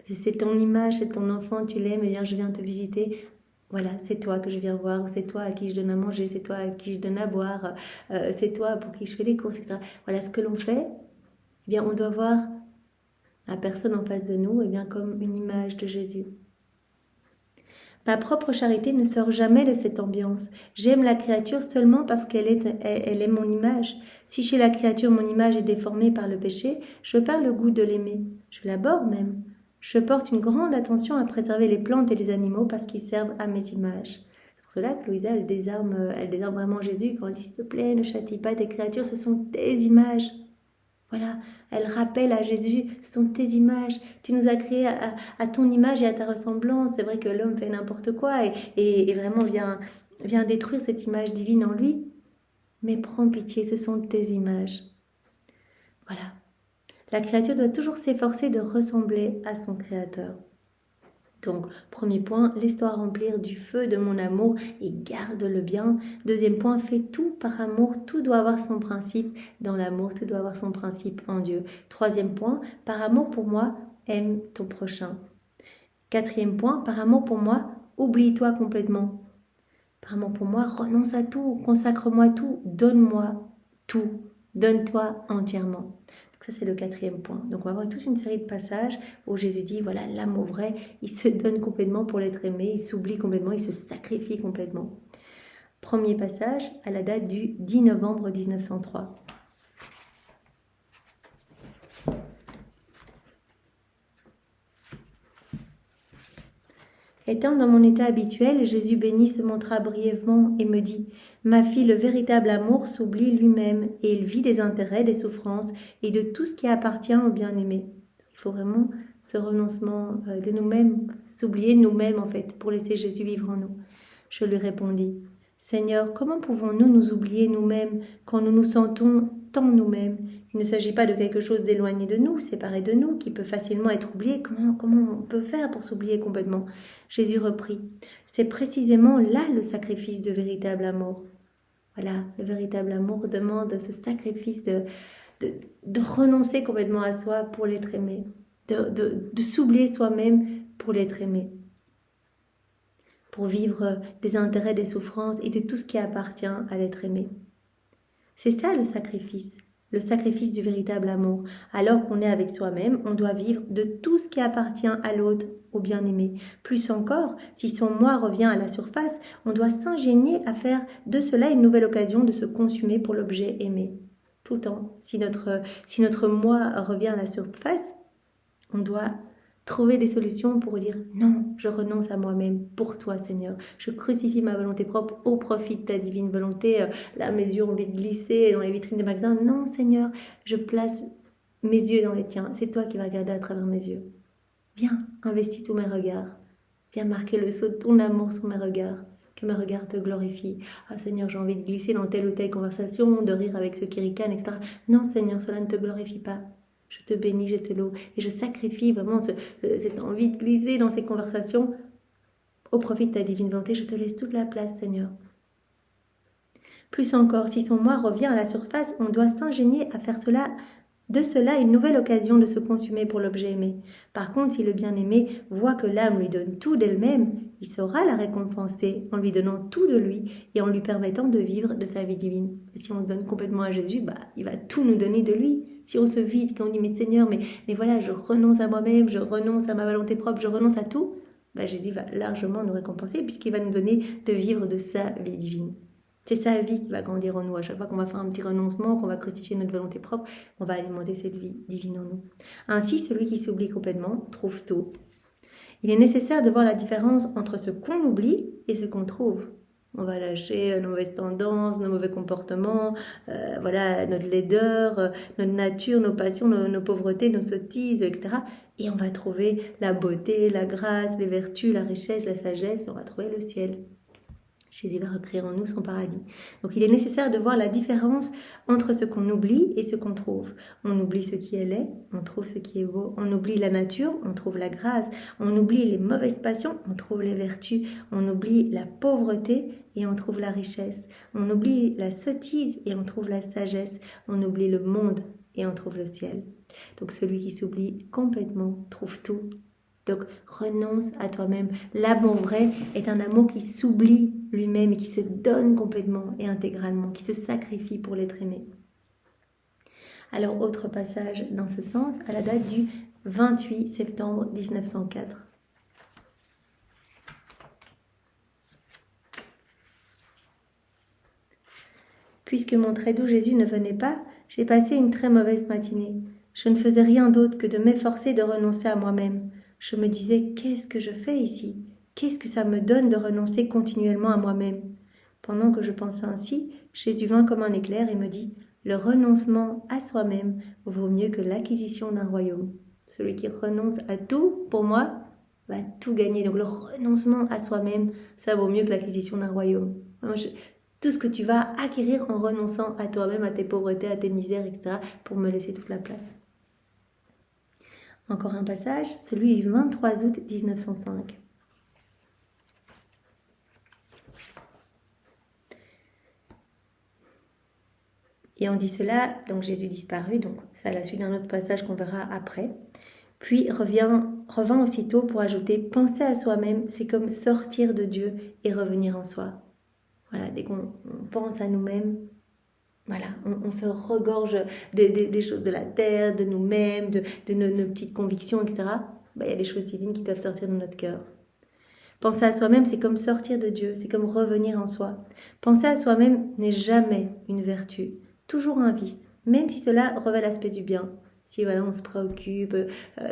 C'est ton image, c'est ton enfant, tu l'aimes, et bien je viens te visiter. Voilà, c'est toi que je viens voir, c'est toi à qui je donne à manger, c'est toi à qui je donne à boire, c'est toi pour qui je fais les courses, etc. Voilà ce que l'on fait. Eh bien, on doit voir la personne en face de nous, eh bien, comme une image de Jésus. Ma propre charité ne sort jamais de cette ambiance. J'aime la créature seulement parce qu'elle est mon image. Si chez la créature mon image est déformée par le péché, je perds le goût de l'aimer. Je l'aborde même. Je porte une grande attention à préserver les plantes et les animaux parce qu'ils servent à mes images. C'est pour cela que Louisa, elle désarme vraiment Jésus quand elle dit: S'il te plaît, ne châtie pas tes créatures, ce sont tes images. Voilà, elle rappelle à Jésus: ce sont tes images, tu nous as créés à ton image et à ta ressemblance. C'est vrai que l'homme fait n'importe quoi et vraiment vient détruire cette image divine en lui. Mais prends pitié, ce sont tes images. Voilà. La créature doit toujours s'efforcer de ressembler à son créateur. Donc, premier point, laisse-toi remplir du feu de mon amour et garde-le bien. Deuxième point, fais tout par amour. Tout doit avoir son principe dans l'amour, tout doit avoir son principe en Dieu. Troisième point, par amour pour moi, aime ton prochain. Quatrième point, par amour pour moi, oublie-toi complètement. Par amour pour moi, renonce à tout, consacre-moi tout, donne-moi tout, donne-toi entièrement. Ça, c'est le quatrième point. Donc, on va avoir toute une série de passages où Jésus dit, voilà, l'amour vrai, il se donne complètement pour l'être aimé, il s'oublie complètement, il se sacrifie complètement. Premier passage à la date du 10 novembre 1903. Étant dans mon état habituel, Jésus béni se montra brièvement et me dit: Ma fille, le véritable amour s'oublie lui-même et il vit des intérêts, des souffrances et de tout ce qui appartient au bien-aimé. Il faut vraiment ce renoncement de nous-mêmes, s'oublier nous-mêmes en fait, pour laisser Jésus vivre en nous. Je lui répondis: Seigneur, comment pouvons-nous nous oublier nous-mêmes quand nous nous sentons tant nous-mêmes? Il ne s'agit pas de quelque chose d'éloigné de nous, séparé de nous, qui peut facilement être oublié. Comment on peut faire pour s'oublier complètement? Jésus reprit: C'est précisément là le sacrifice de véritable amour. Voilà, le véritable amour demande ce sacrifice de renoncer complètement à soi pour l'être aimé, de s'oublier soi-même pour l'être aimé, pour vivre des intérêts, des souffrances et de tout ce qui appartient à l'être aimé. C'est ça le sacrifice du véritable amour. Alors qu'on est avec soi-même, on doit vivre de tout ce qui appartient à l'autre, au bien-aimé. Plus encore, si son moi revient à la surface, on doit s'ingénier à faire de cela une nouvelle occasion de se consumer pour l'objet aimé. Tout le temps, si notre moi revient à la surface, on doit trouver des solutions pour dire: non, je renonce à moi-même pour toi, Seigneur. Je crucifie ma volonté propre au profit de ta divine volonté. Là, mes yeux ont envie de glisser dans les vitrines des magasins. Non, Seigneur, je place mes yeux dans les tiens. C'est toi qui vas regarder à travers mes yeux. Viens, investis tous mes regards. Viens marquer le sceau de ton amour sur mes regards. Que mes regards te glorifient. Ah, Seigneur, j'ai envie de glisser dans telle ou telle conversation, de rire avec ceux qui ricanent, etc. Non, Seigneur, cela ne te glorifie pas. Je te bénis, je te loue. Et je sacrifie vraiment cette envie de glisser dans ces conversations au profit de ta divine volonté. Je te laisse toute la place, Seigneur. Plus encore, si son moi revient à la surface, on doit s'ingénier à faire de cela une nouvelle occasion de se consumer pour l'objet aimé. Par contre, si le bien-aimé voit que l'âme lui donne tout d'elle-même, il saura la récompenser en lui donnant tout de lui et en lui permettant de vivre de sa vie divine. Et si on se donne complètement à Jésus, il va tout nous donner de lui. Si on se vide, quand on dit « mais Seigneur, mais voilà, je renonce à moi-même, je renonce à ma volonté propre, je renonce à tout », Jésus va largement nous récompenser puisqu'il va nous donner de vivre de sa vie divine. C'est sa vie qui va grandir en nous. À chaque fois qu'on va faire un petit renoncement, qu'on va crucifier notre volonté propre, on va alimenter cette vie divine en nous. Ainsi, celui qui s'oublie complètement trouve tout. Il est nécessaire de voir la différence entre ce qu'on oublie et ce qu'on trouve. On va lâcher nos mauvaises tendances, nos mauvais comportements, notre laideur, notre nature, nos passions, nos pauvretés, nos sottises, etc. Et on va trouver la beauté, la grâce, les vertus, la richesse, la sagesse, on va trouver le ciel. Jésus va recréer en nous son paradis. Donc il est nécessaire de voir la différence entre ce qu'on oublie et ce qu'on trouve. On oublie ce qui est laid, on trouve ce qui est beau. On oublie la nature, on trouve la grâce. On oublie les mauvaises passions, on trouve les vertus. On oublie la pauvreté et on trouve la richesse. On oublie la sottise et on trouve la sagesse. On oublie le monde et on trouve le ciel. Donc celui qui s'oublie complètement trouve tout. Donc renonce à toi-même. L'amour vrai est un amour qui s'oublie lui-même et qui se donne complètement et intégralement, qui se sacrifie pour l'être aimé. Alors autre passage dans ce sens, à la date du 28 septembre 1904. Puisque mon très doux Jésus ne venait pas, j'ai passé une très mauvaise matinée. Je ne faisais rien d'autre que de m'efforcer de renoncer à moi-même. Je me disais, qu'est-ce que je fais ici? Qu'est-ce que ça me donne de renoncer continuellement à moi-même? Pendant que je pensais ainsi, Jésus vint comme un éclair et me dit, le renoncement à soi-même vaut mieux que l'acquisition d'un royaume. Celui qui renonce à tout, pour moi, va tout gagner. Donc le renoncement à soi-même, ça vaut mieux que l'acquisition d'un royaume. Tout ce que tu vas acquérir en renonçant à toi-même, à tes pauvretés, à tes misères, etc., pour me laisser toute la place. Encore un passage, celui du 23 août 1905. Et on dit cela, donc Jésus disparut, donc c'est à la suite d'un autre passage qu'on verra après. Puis revint aussitôt pour ajouter, penser à soi-même, c'est comme sortir de Dieu et revenir en soi. Voilà, dès qu'on pense à nous-mêmes, voilà, on se regorge des choses de la terre, de nous-mêmes, de nos petites convictions, etc. Il y a des choses divines qui doivent sortir de notre cœur. Penser à soi-même, c'est comme sortir de Dieu, c'est comme revenir en soi. Penser à soi-même n'est jamais une vertu, toujours un vice, même si cela revêt l'aspect du bien. Si on se préoccupe,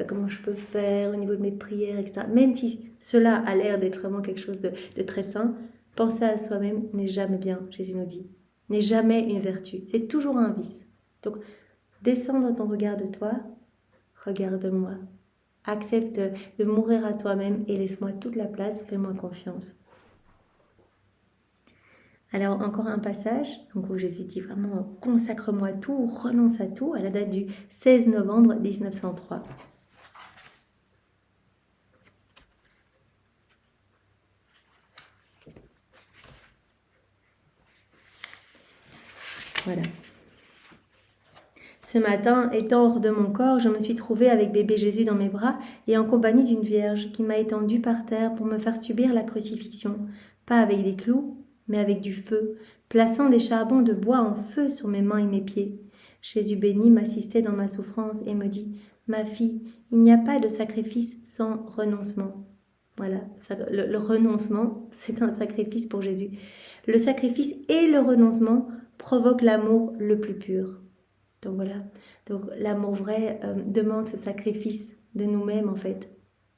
comment je peux faire au niveau de mes prières, etc. Même si cela a l'air d'être vraiment quelque chose de très sain, penser à soi-même n'est jamais bien, Jésus nous dit. N'est jamais une vertu, c'est toujours un vice. Donc, descends dans ton regard de toi, regarde-moi. Accepte de mourir à toi-même et laisse-moi toute la place, fais-moi confiance. Alors, encore un passage donc où Jésus dit vraiment « Consacre-moi tout, renonce à tout » à la date du 16 novembre 1903. Voilà. Ce matin, étant hors de mon corps, je me suis trouvée avec bébé Jésus dans mes bras et en compagnie d'une vierge qui m'a étendue par terre pour me faire subir la crucifixion, pas avec des clous, mais avec du feu, plaçant des charbons de bois en feu sur mes mains et mes pieds. Jésus béni m'assistait dans ma souffrance et me dit « Ma fille, il n'y a pas de sacrifice sans renoncement. » Voilà, le renoncement, c'est un sacrifice pour Jésus. Le sacrifice et le renoncement provoquent l'amour le plus pur. Donc voilà, donc l'amour vrai demande ce sacrifice de nous-mêmes en fait.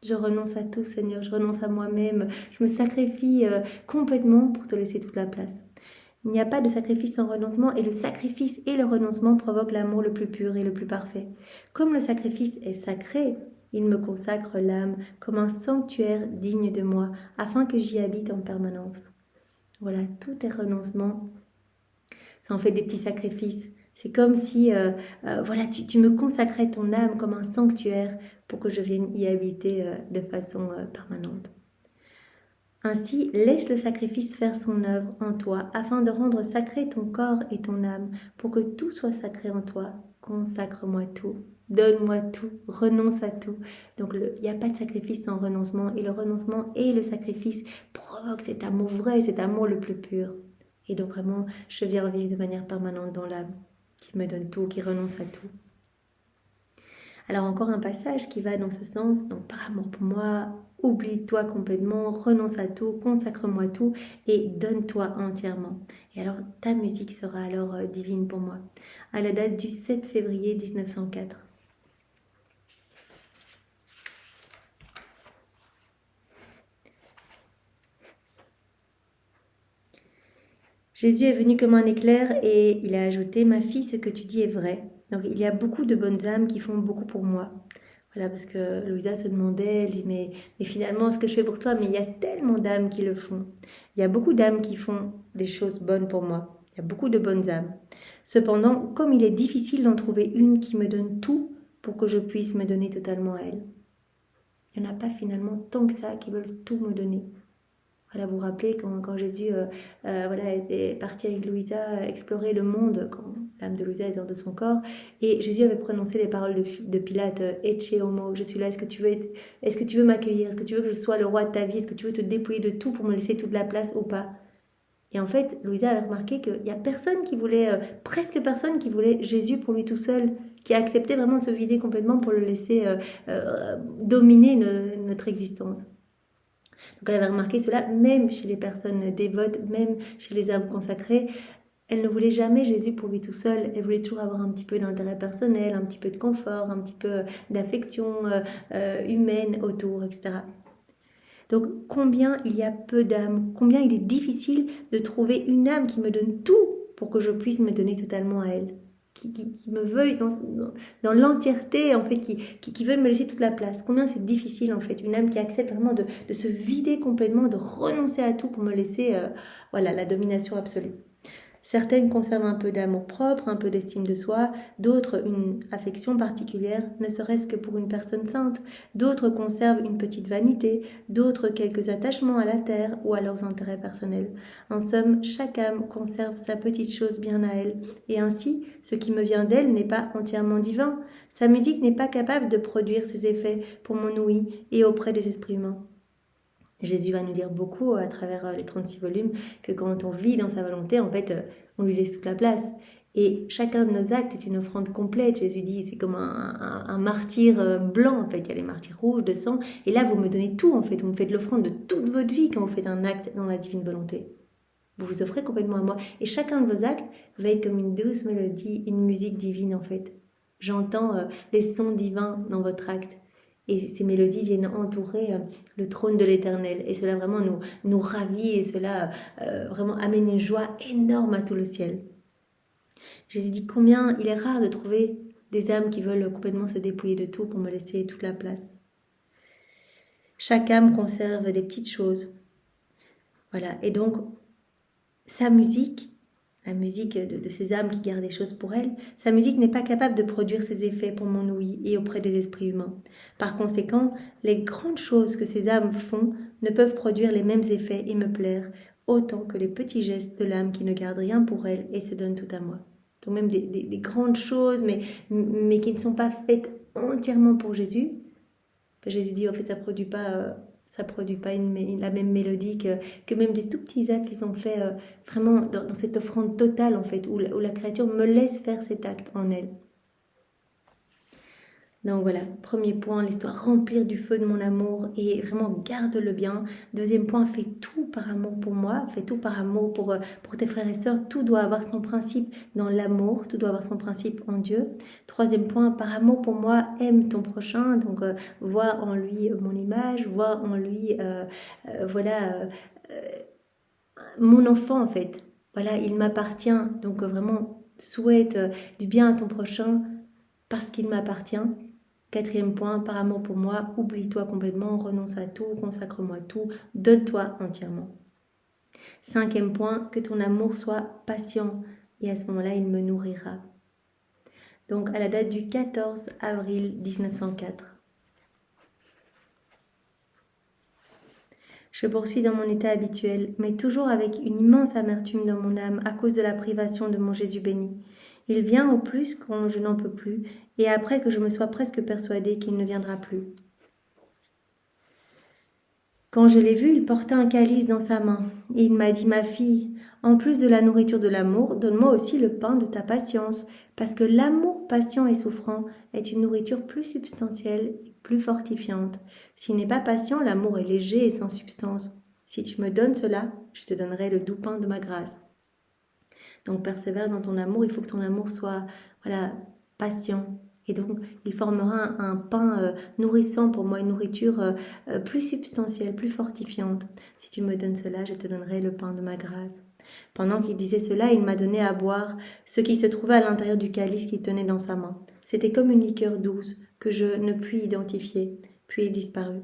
Je renonce à tout Seigneur, je renonce à moi-même, je me sacrifie complètement pour te laisser toute la place. Il n'y a pas de sacrifice sans renoncement et le sacrifice et le renoncement provoquent l'amour le plus pur et le plus parfait. Comme le sacrifice est sacré, il me consacre l'âme comme un sanctuaire digne de moi afin que j'y habite en permanence. Voilà, tout est renoncement. Ça en fait des petits sacrifices. C'est comme si tu me consacrais ton âme comme un sanctuaire pour que je vienne y habiter de façon permanente. Ainsi, laisse le sacrifice faire son œuvre en toi, afin de rendre sacré ton corps et ton âme, pour que tout soit sacré en toi. Consacre-moi tout, donne-moi tout, renonce à tout. Donc il n'y a pas de sacrifice sans renoncement, et le renoncement et le sacrifice provoquent cet amour vrai, cet amour le plus pur. Et donc vraiment, je viens vivre de manière permanente dans l'âme, qui me donne tout, qui renonce à tout. Alors encore un passage qui va dans ce sens, donc par amour pour moi, oublie-toi complètement, renonce à tout, consacre-moi tout et donne-toi entièrement. Et alors ta musique sera alors divine pour moi. À la date du 7 février 1904. Jésus est venu comme un éclair et il a ajouté « Ma fille, ce que tu dis est vrai ». Donc il y a beaucoup de bonnes âmes qui font beaucoup pour moi. Voilà, parce que Louisa se demandait, elle dit mais finalement, ce que je fais pour toi, mais il y a tellement d'âmes qui le font. Il y a beaucoup d'âmes qui font des choses bonnes pour moi. Il y a beaucoup de bonnes âmes. Cependant, comme il est difficile d'en trouver une qui me donne tout pour que je puisse me donner totalement à elle. Il n'y en a pas finalement tant que ça qui veulent tout me donner. Voilà, vous vous rappelez quand Jésus est parti avec Louisa explorer le monde, quand l'âme de Louisa est hors de son corps, et Jésus avait prononcé les paroles de Pilate, Ecce homo, je suis là, est-ce que tu veux m'accueillir, est-ce que tu veux que je sois le roi de ta vie, est-ce que tu veux te dépouiller de tout pour me laisser toute la place ou pas? Et en fait, Louisa avait remarqué qu'il n'y a personne qui voulait, presque personne qui voulait Jésus pour lui tout seul, qui a accepté vraiment de se vider complètement pour le laisser dominer notre existence. Donc elle avait remarqué cela même chez les personnes dévotes, même chez les âmes consacrées. Elle ne voulait jamais Jésus pour lui tout seul. Elle voulait toujours avoir un petit peu d'intérêt personnel, un petit peu de confort, un petit peu d'affection humaine autour, etc. Donc combien il y a peu d'âmes, combien il est difficile de trouver une âme qui me donne tout pour que je puisse me donner totalement à elle. Qui me veuille dans l'entièreté, en fait, qui veut me laisser toute la place. Combien c'est difficile, en fait, une âme qui accepte vraiment de se vider complètement, de renoncer à tout pour me laisser la domination absolue. Certaines conservent un peu d'amour propre, un peu d'estime de soi, d'autres une affection particulière, ne serait-ce que pour une personne sainte, d'autres conservent une petite vanité, d'autres quelques attachements à la terre ou à leurs intérêts personnels. En somme, chaque âme conserve sa petite chose bien à elle, et ainsi, ce qui me vient d'elle n'est pas entièrement divin. Sa musique n'est pas capable de produire ses effets pour mon ouïe et auprès des esprits humains. Jésus va nous dire beaucoup à travers les 36 volumes que quand on vit dans sa volonté, en fait, on lui laisse toute la place. Et chacun de nos actes est une offrande complète. Jésus dit, c'est comme un martyr blanc, en fait. Il y a les martyrs rouges de sang. Et là, vous me donnez tout, en fait. Vous me faites l'offrande de toute votre vie quand vous faites un acte dans la divine volonté. Vous vous offrez complètement à moi. Et chacun de vos actes va être comme une douce mélodie, une musique divine, en fait. J'entends les sons divins dans votre acte. Et ces mélodies viennent entourer le trône de l'Éternel. Et cela vraiment nous ravit et cela vraiment amène une joie énorme à tout le ciel. Jésus dit combien il est rare de trouver des âmes qui veulent complètement se dépouiller de tout pour me laisser toute la place. Chaque âme conserve des petites choses. Voilà. Et donc, sa musique, la musique de ces âmes qui gardent des choses pour elles, sa musique n'est pas capable de produire ses effets pour mon ouïe et auprès des esprits humains. Par conséquent, les grandes choses que ces âmes font ne peuvent produire les mêmes effets et me plaire, autant que les petits gestes de l'âme qui ne garde rien pour elle et se donne tout à moi. Donc même des grandes choses, mais qui ne sont pas faites entièrement pour Jésus. Jésus dit, en fait, ça produit pas la même mélodie que même des tout petits actes qu'ils ont fait vraiment dans cette offrande totale, en fait, où la créature me laisse faire cet acte en elle. Donc voilà, premier point, l'histoire remplir du feu de mon amour et vraiment garde-le bien. Deuxième point, fais tout par amour pour moi, fais tout par amour pour tes frères et sœurs. Tout doit avoir son principe dans l'amour, tout doit avoir son principe en Dieu. Troisième point, par amour pour moi, aime ton prochain. Donc vois en lui mon image, vois en lui, mon enfant en fait. Voilà, il m'appartient. Donc vraiment, souhaite du bien à ton prochain parce qu'il m'appartient. Quatrième point, par amour pour moi, oublie-toi complètement, renonce à tout, consacre-moi tout, donne-toi entièrement. Cinquième point, que ton amour soit patient et à ce moment-là, il me nourrira. Donc à la date du 14 avril 1904. Je poursuis dans mon état habituel, mais toujours avec une immense amertume dans mon âme à cause de la privation de mon Jésus béni. Il vient au plus quand je n'en peux plus, et après que je me sois presque persuadée qu'il ne viendra plus. Quand je l'ai vu, il portait un calice dans sa main, et il m'a dit, ma fille, en plus de la nourriture de l'amour, donne-moi aussi le pain de ta patience, parce que l'amour patient et souffrant est une nourriture plus substantielle et plus fortifiante. S'il n'est pas patient, l'amour est léger et sans substance. Si tu me donnes cela, je te donnerai le doux pain de ma grâce. Donc persévère dans ton amour, il faut que ton amour soit patient. Et donc il formera un pain nourrissant pour moi, une nourriture plus substantielle, plus fortifiante. Si tu me donnes cela, je te donnerai le pain de ma grâce. Pendant qu'il disait cela, il m'a donné à boire ce qui se trouvait à l'intérieur du calice qu'il tenait dans sa main. C'était comme une liqueur douce que je ne puis identifier. Puis il disparut.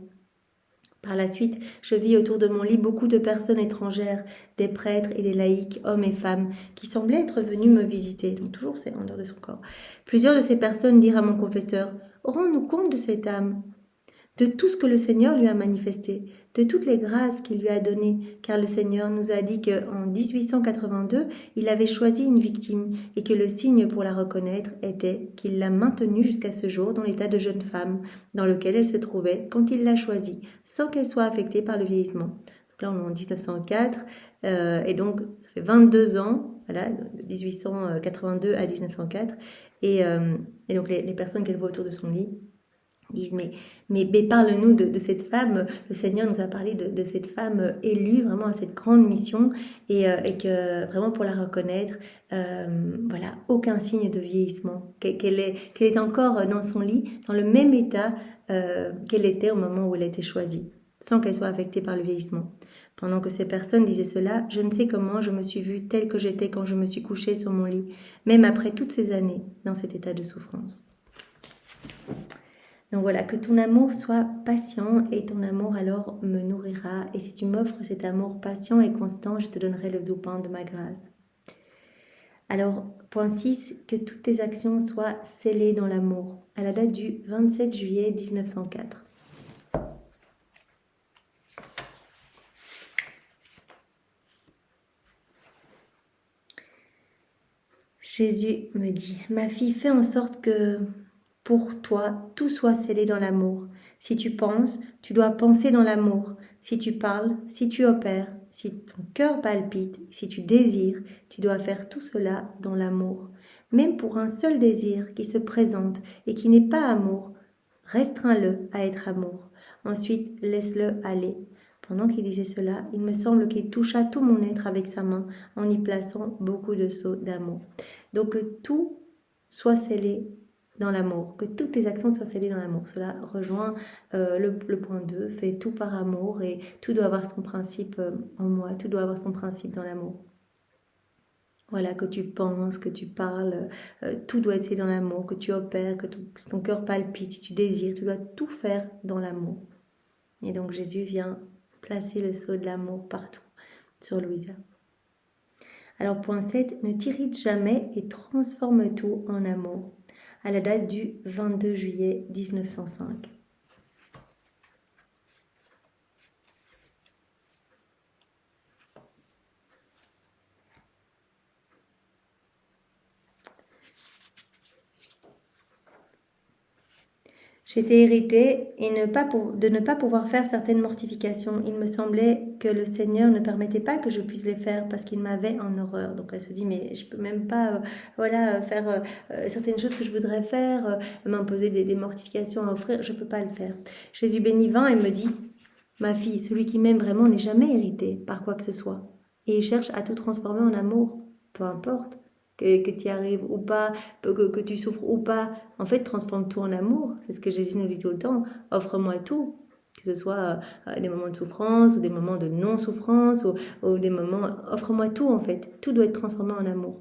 Par la suite, je vis autour de mon lit beaucoup de personnes étrangères, des prêtres et des laïcs, hommes et femmes, qui semblaient être venus me visiter. Donc toujours c'est en dehors de son corps. Plusieurs de ces personnes dirent à mon confesseur, « Rends-nous compte de cette âme, de tout ce que le Seigneur lui a manifesté, de toutes les grâces qu'il lui a données, car le Seigneur nous a dit qu'en 1882, il avait choisi une victime et que le signe pour la reconnaître était qu'il l'a maintenue jusqu'à ce jour dans l'état de jeune femme dans lequel elle se trouvait quand il l'a choisie, sans qu'elle soit affectée par le vieillissement. » Donc là, on est en 1904, et donc ça fait 22 ans, voilà, de 1882 à 1904, et donc les personnes qu'elle voit autour de son lit disent mais parle-nous de cette femme. Le Seigneur nous a parlé de cette femme élue vraiment à cette grande mission et que vraiment pour la reconnaître, aucun signe de vieillissement, qu'elle est encore dans son lit, dans le même état qu'elle était au moment où elle a été choisie, sans qu'elle soit affectée par le vieillissement. Pendant que ces personnes disaient cela, je ne sais comment je me suis vue telle que j'étais quand je me suis couchée sur mon lit, même après toutes ces années dans cet état de souffrance. Donc voilà, que ton amour soit patient et ton amour alors me nourrira. Et si tu m'offres cet amour patient et constant, je te donnerai le doux pain de ma grâce. Alors, point 6, que toutes tes actions soient scellées dans l'amour. À la date du 27 juillet 1904. Jésus me dit, ma fille, fais en sorte que pour toi, tout soit scellé dans l'amour. Si tu penses, tu dois penser dans l'amour. Si tu parles, si tu opères, si ton cœur palpite, si tu désires, tu dois faire tout cela dans l'amour. Même pour un seul désir qui se présente et qui n'est pas amour, restreins-le à être amour. Ensuite, laisse-le aller. Pendant qu'il disait cela, il me semble qu'il toucha tout mon être avec sa main en y plaçant beaucoup de sceaux d'amour. Donc que tout soit scellé dans l'amour, que toutes tes actions soient scellées dans l'amour. Cela rejoint le point 2, fais tout par amour et tout doit avoir son principe en moi, tout doit avoir son principe dans l'amour. Voilà, que tu penses, que tu parles, tout doit être dans l'amour, que tu opères, que ton cœur palpite, si tu désires, tu dois tout faire dans l'amour. Et donc Jésus vient placer le sceau de l'amour partout sur Louisa. Alors point 7, ne t'irrite jamais et transforme tout en amour. À la date du 22 juillet 1905. J'étais irritée et de ne pas pouvoir faire certaines mortifications. Il me semblait que le Seigneur ne permettait pas que je puisse les faire parce qu'il m'avait en horreur. Donc elle se dit, mais je peux même pas faire certaines choses que je voudrais faire, m'imposer des mortifications à offrir, je peux pas le faire. Jésus béni vint et me dit, ma fille, celui qui m'aime vraiment n'est jamais irrité par quoi que ce soit. Et il cherche à tout transformer en amour, peu importe. Que tu y arrives ou pas, que tu souffres ou pas. En fait, transforme tout en amour. C'est ce que Jésus nous dit tout le temps. Offre-moi tout. Que ce soit des moments de souffrance ou des moments de non-souffrance ou des moments... Offre-moi tout, en fait. Tout doit être transformé en amour.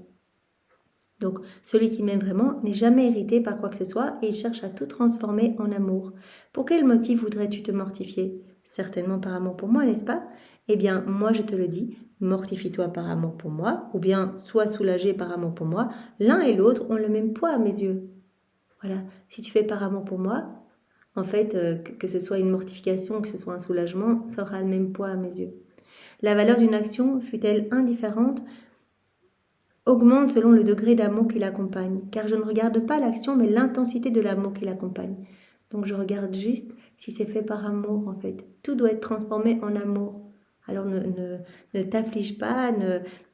Donc, celui qui m'aime vraiment n'est jamais irrité par quoi que ce soit et il cherche à tout transformer en amour. Pour quel motif voudrais-tu te mortifier ? Certainement par amour pour moi, n'est-ce pas ? Eh bien, moi je te le dis, mortifie-toi par amour pour moi, ou bien sois soulagé par amour pour moi. L'un et l'autre ont le même poids à mes yeux. Voilà, si tu fais par amour pour moi, en fait, que ce soit une mortification, que ce soit un soulagement, ça aura le même poids à mes yeux. La valeur d'une action, fût-elle indifférente, augmente selon le degré d'amour qui l'accompagne, car je ne regarde pas l'action, mais l'intensité de l'amour qui l'accompagne. Donc je regarde juste si c'est fait par amour, en fait. Tout doit être transformé en amour. Alors ne t'afflige pas,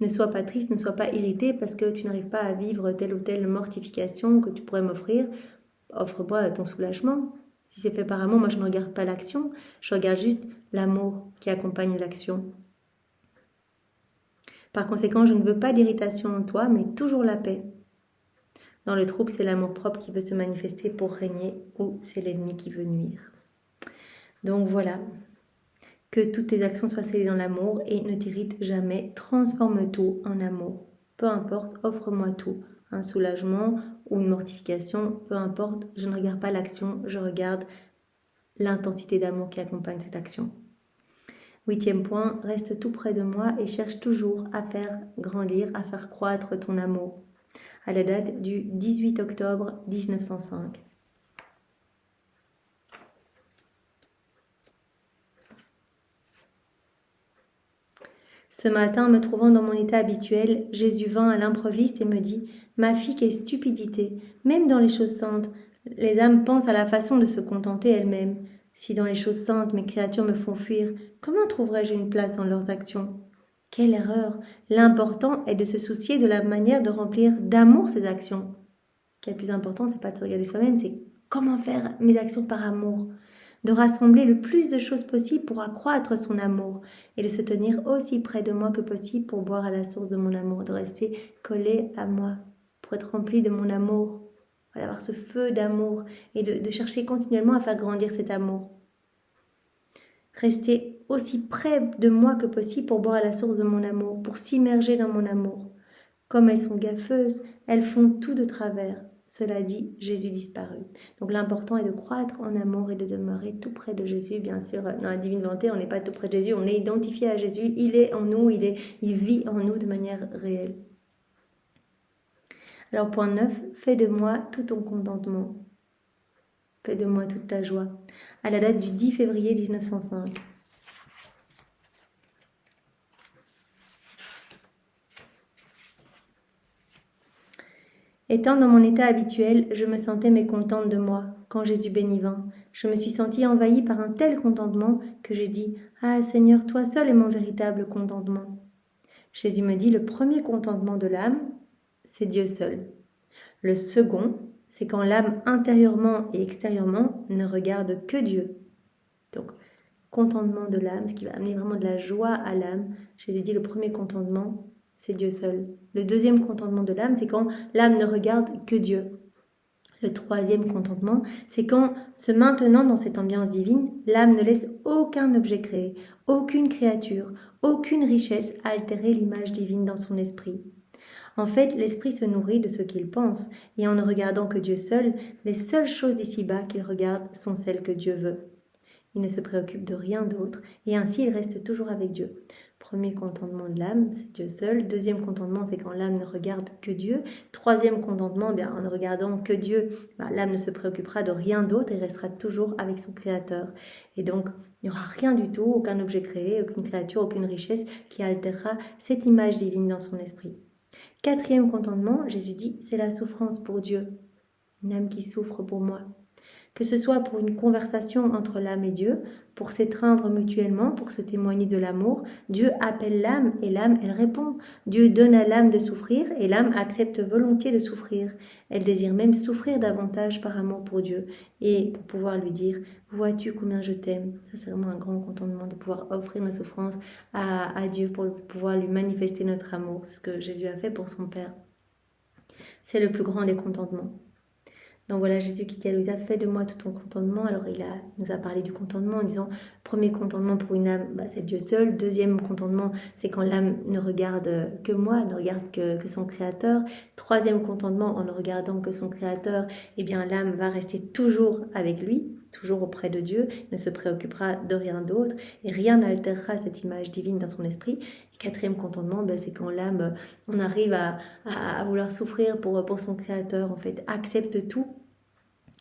ne sois pas triste, ne sois pas irrité parce que tu n'arrives pas à vivre telle ou telle mortification que tu pourrais m'offrir. Offre-moi ton soulagement. Si c'est fait par amour, moi je ne regarde pas l'action, je regarde juste l'amour qui accompagne l'action. Par conséquent, je ne veux pas d'irritation en toi, mais toujours la paix. Dans le trouble, c'est l'amour-propre qui veut se manifester pour régner ou c'est l'ennemi qui veut nuire. Donc voilà, que toutes tes actions soient scellées dans l'amour et ne t'irrite jamais. Transforme tout en amour. Peu importe, offre-moi tout. Un soulagement ou une mortification, peu importe, je ne regarde pas l'action, je regarde l'intensité d'amour qui accompagne cette action. 8e point, reste tout près de moi et cherche toujours à faire grandir, à faire croître ton amour. À la date du 18 octobre 1905. Ce matin, me trouvant dans mon état habituel, Jésus vint à l'improviste et me dit « Ma fille, quelle stupidité! Même dans les choses saintes, les âmes pensent à la façon de se contenter elles-mêmes. Si dans les choses saintes mes créatures me font fuir, comment trouverai-je une place dans leurs actions ? Quelle erreur! L'important est de se soucier de la manière de remplir d'amour ces actions. Ce qui est le plus important, c'est pas de se regarder soi-même, c'est comment faire mes actions par amour. De rassembler le plus de choses possible pour accroître son amour et de se tenir aussi près de moi que possible pour boire à la source de mon amour, de rester collé à moi, pour être rempli de mon amour, voilà, avoir ce feu d'amour et de chercher continuellement à faire grandir cet amour. Rester aussi près de moi que possible pour boire à la source de mon amour, pour s'immerger dans mon amour. Comme elles sont gaffeuses, elles font tout de travers. Cela dit, Jésus disparut. Donc l'important est de croître en amour et de demeurer tout près de Jésus. Bien sûr, dans la divine volonté, on n'est pas tout près de Jésus, on est identifié à Jésus. Il est en nous, il vit en nous de manière réelle. Alors point 9, fais de moi tout ton contentement. Fais de moi toute ta joie. À la date du 10 février 1905. Étant dans mon état habituel, je me sentais mécontente de moi, quand Jésus béni vint. Je me suis sentie envahie par un tel contentement que j'ai dit « Ah Seigneur, toi seul est mon véritable contentement. » Jésus me dit « Le premier contentement de l'âme, c'est Dieu seul. Le second, c'est quand l'âme intérieurement et extérieurement ne regarde que Dieu. » Donc, contentement de l'âme, ce qui va amener vraiment de la joie à l'âme. Jésus dit « Le premier contentement, c'est Dieu seul. » Le deuxième contentement de l'âme, c'est quand l'âme ne regarde que Dieu. Le troisième contentement, c'est quand, se maintenant dans cette ambiance divine, l'âme ne laisse aucun objet créé, aucune créature, aucune richesse altérer l'image divine dans son esprit. En fait, l'esprit se nourrit de ce qu'il pense, et en ne regardant que Dieu seul, les seules choses d'ici-bas qu'il regarde sont celles que Dieu veut. Il ne se préoccupe de rien d'autre, et ainsi il reste toujours avec Dieu. Premier contentement de l'âme, c'est Dieu seul. Deuxième contentement, c'est quand l'âme ne regarde que Dieu. Troisième contentement, en ne regardant que Dieu, l'âme ne se préoccupera de rien d'autre et restera toujours avec son Créateur. Et donc, il n'y aura rien du tout, aucun objet créé, aucune créature, aucune richesse qui altérera cette image divine dans son esprit. Quatrième contentement, Jésus dit, c'est la souffrance pour Dieu. Une âme qui souffre pour moi. Que ce soit pour une conversation entre l'âme et Dieu, pour s'étreindre mutuellement, pour se témoigner de l'amour, Dieu appelle l'âme et l'âme, elle répond. Dieu donne à l'âme de souffrir et l'âme accepte volontiers de souffrir. Elle désire même souffrir davantage par amour pour Dieu et pour pouvoir lui dire « Vois-tu combien je t'aime ?» Ça, c'est vraiment un grand contentement de pouvoir offrir nos souffrances à Dieu pour pouvoir lui manifester notre amour. C'est ce que Jésus a fait pour son Père. C'est le plus grand des contentements. Donc voilà, Jésus qui dit à Louisa, fais de moi tout ton contentement. Alors il nous a parlé du contentement en disant, premier contentement pour une âme, c'est Dieu seul. Deuxième contentement, c'est quand l'âme ne regarde que moi, ne regarde que son Créateur. Troisième contentement, en ne regardant que son Créateur, l'âme va rester toujours avec lui, toujours auprès de Dieu, ne se préoccupera de rien d'autre et rien n'altérera cette image divine dans son esprit. Et quatrième contentement, c'est quand l'âme, on arrive à vouloir souffrir pour son Créateur, en fait, accepte tout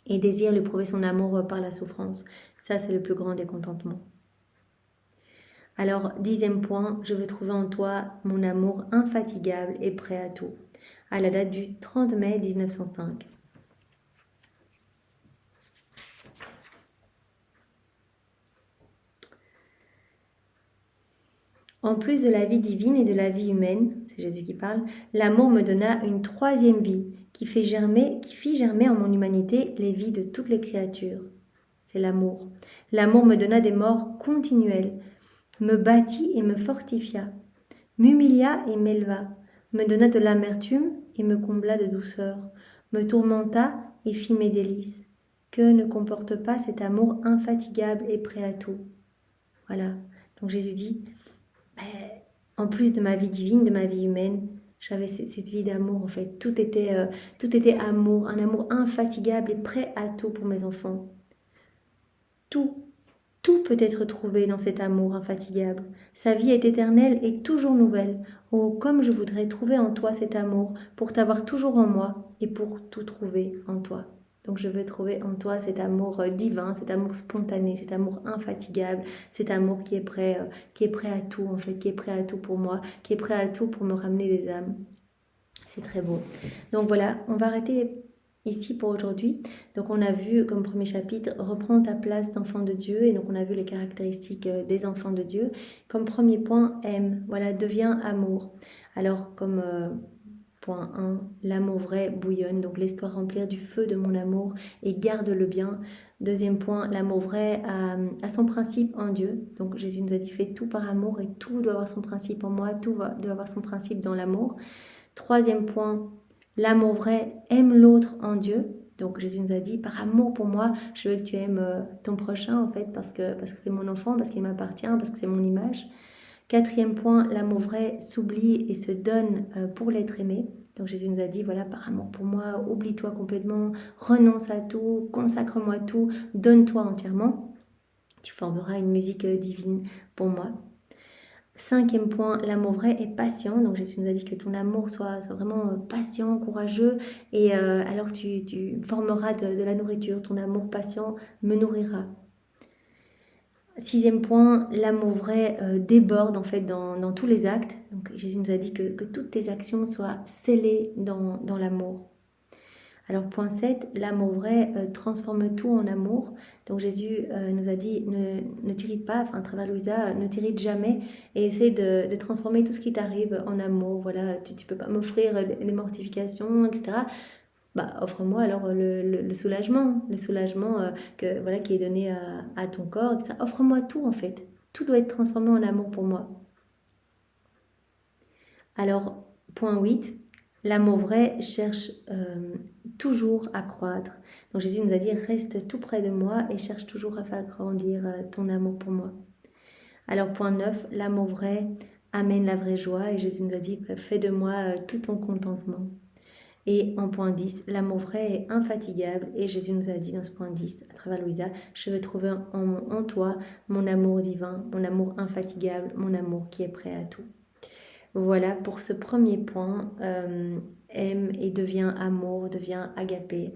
et désire lui prouver son amour par la souffrance. Ça, c'est le plus grand des contentements. Alors, 10e point, je veux trouver en toi mon amour infatigable et prêt à tout. À la date du 30 mai 1905. En plus de la vie divine et de la vie humaine, c'est Jésus qui parle, l'amour me donna une 3e vie qui fit germer en mon humanité les vies de toutes les créatures. C'est l'amour. L'amour me donna des morts continuelles, me bâtit et me fortifia, m'humilia et m'éleva, me donna de l'amertume et me combla de douceur, me tourmenta et fit mes délices. Que ne comporte pas cet amour infatigable et prêt à tout? Voilà. Donc Jésus dit, en plus de ma vie divine, de ma vie humaine, j'avais cette vie d'amour en fait. Tout était amour, un amour infatigable et prêt à tout pour mes enfants. Tout peut être trouvé dans cet amour infatigable. Sa vie est éternelle et toujours nouvelle. Oh, comme je voudrais trouver en toi cet amour, pour t'avoir toujours en moi et pour tout trouver en toi. Donc je veux trouver en toi cet amour divin, cet amour spontané, cet amour infatigable, cet amour qui est prêt à tout en fait, qui est prêt à tout pour moi, qui est prêt à tout pour me ramener des âmes. C'est très beau. Donc voilà, on va arrêter ici pour aujourd'hui. Donc on a vu comme premier chapitre, reprends ta place d'enfant de Dieu, et donc on a vu les caractéristiques des enfants de Dieu. Comme premier point, aime, voilà, deviens amour. Alors comme point 1, l'amour vrai bouillonne, donc laisse-toi remplir du feu de mon amour et garde-le bien. Deuxième point, l'amour vrai a son principe en Dieu. Donc Jésus nous a dit, fais tout par amour et tout doit avoir son principe en moi, tout doit avoir son principe dans l'amour. Troisième point, l'amour vrai aime l'autre en Dieu. Donc Jésus nous a dit, par amour pour moi, je veux que tu aimes ton prochain en fait, parce que c'est mon enfant, parce qu'il m'appartient, parce que c'est mon image. Quatrième point, l'amour vrai s'oublie et se donne pour l'être aimé. Donc Jésus nous a dit, voilà, par amour pour moi, oublie-toi complètement, renonce à tout, consacre-moi tout, donne-toi entièrement. Tu formeras une musique divine pour moi. Cinquième point, l'amour vrai est patient. Donc Jésus nous a dit que ton amour soit vraiment patient, courageux. Et alors tu formeras de la nourriture. Ton amour patient me nourrira. Sixième point, l'amour vrai déborde en fait dans tous les actes. Donc Jésus nous a dit que toutes tes actions soient scellées dans l'amour. Alors point 7, l'amour vrai transforme tout en amour. Donc Jésus nous a dit, ne t'irrite pas, enfin à travers Louisa, ne t'irrite jamais et essaie de transformer tout ce qui t'arrive en amour. Voilà, tu peux pas m'offrir des mortifications, etc. Bah, offre-moi alors le soulagement que, voilà, qui est donné à ton corps, etc. Offre-moi tout en fait. Tout doit être transformé en amour pour moi. Alors, point 8, l'amour vrai cherche toujours à croître. Donc Jésus nous a dit, reste tout près de moi et cherche toujours à faire grandir ton amour pour moi. Alors point 9, l'amour vrai amène la vraie joie et Jésus nous a dit, fais de moi tout ton contentement. Et en point 10, l'amour vrai est infatigable et Jésus nous a dit dans ce point 10, à travers Louisa, je veux trouver en toi mon amour divin, mon amour infatigable, mon amour qui est prêt à tout. Voilà pour ce premier point, aime et devient amour, devient agapé.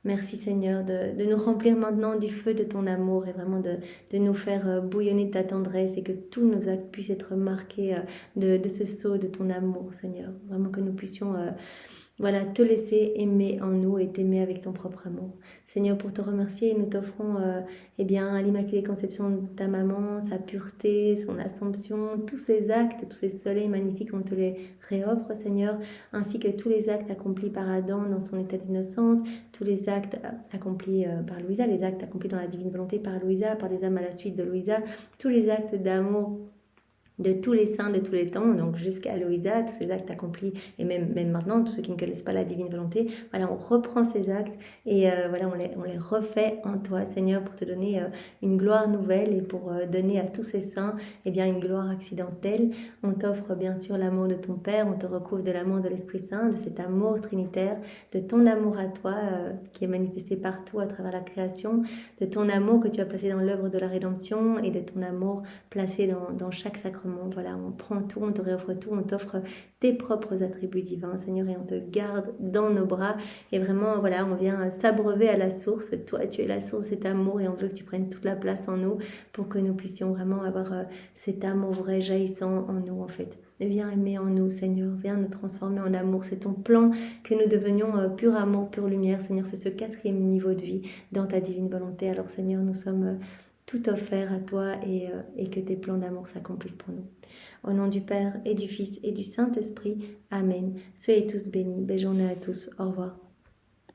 Merci Seigneur de nous remplir maintenant du feu de ton amour et vraiment de nous faire bouillonner de ta tendresse et que tous nos actes puissent être marqués de ce sceau de ton amour Seigneur. Vraiment que nous puissions voilà, te laisser aimer en nous et t'aimer avec ton propre amour. Seigneur, pour te remercier, nous t'offrons à l'Immaculée Conception de ta maman, sa pureté, son Assomption, tous ces actes, tous ces soleils magnifiques, on te les réoffre, Seigneur, ainsi que tous les actes accomplis par Adam dans son état d'innocence, tous les actes accomplis par Louisa, les actes accomplis dans la divine volonté par Louisa, par les âmes à la suite de Louisa, tous les actes d'amour de tous les saints de tous les temps, donc jusqu'à Louisa, tous ces actes accomplis, et même maintenant, tous ceux qui ne connaissent pas la divine volonté, voilà, on reprend ces actes et voilà, on les refait en toi, Seigneur, pour te donner une gloire nouvelle et pour donner à tous ces saints une gloire accidentelle. On t'offre bien sûr l'amour de ton Père, on te recouvre de l'amour de l'Esprit Saint, de cet amour trinitaire, de ton amour à toi qui est manifesté partout à travers la création, de ton amour que tu as placé dans l'œuvre de la rédemption et de ton amour placé dans chaque sacrement comment voilà, on prend tout, on te réoffre tout, on t'offre tes propres attributs divins, Seigneur, et on te garde dans nos bras. Et vraiment, voilà, on vient s'abreuver à la source. Toi, tu es la source de cet amour et on veut que tu prennes toute la place en nous pour que nous puissions vraiment avoir cet amour vrai jaillissant en nous, en fait. Viens aimer en nous, Seigneur. Viens nous transformer en amour. C'est ton plan que nous devenions pur amour, pure lumière, Seigneur. C'est ce 4e niveau de vie dans ta divine volonté. Alors, Seigneur, nous sommes tout offerts à toi et que tes plans d'amour s'accomplissent pour nous. Au nom du Père et du Fils et du Saint-Esprit. Amen. Soyez tous bénis. Belle journée à tous. Au revoir.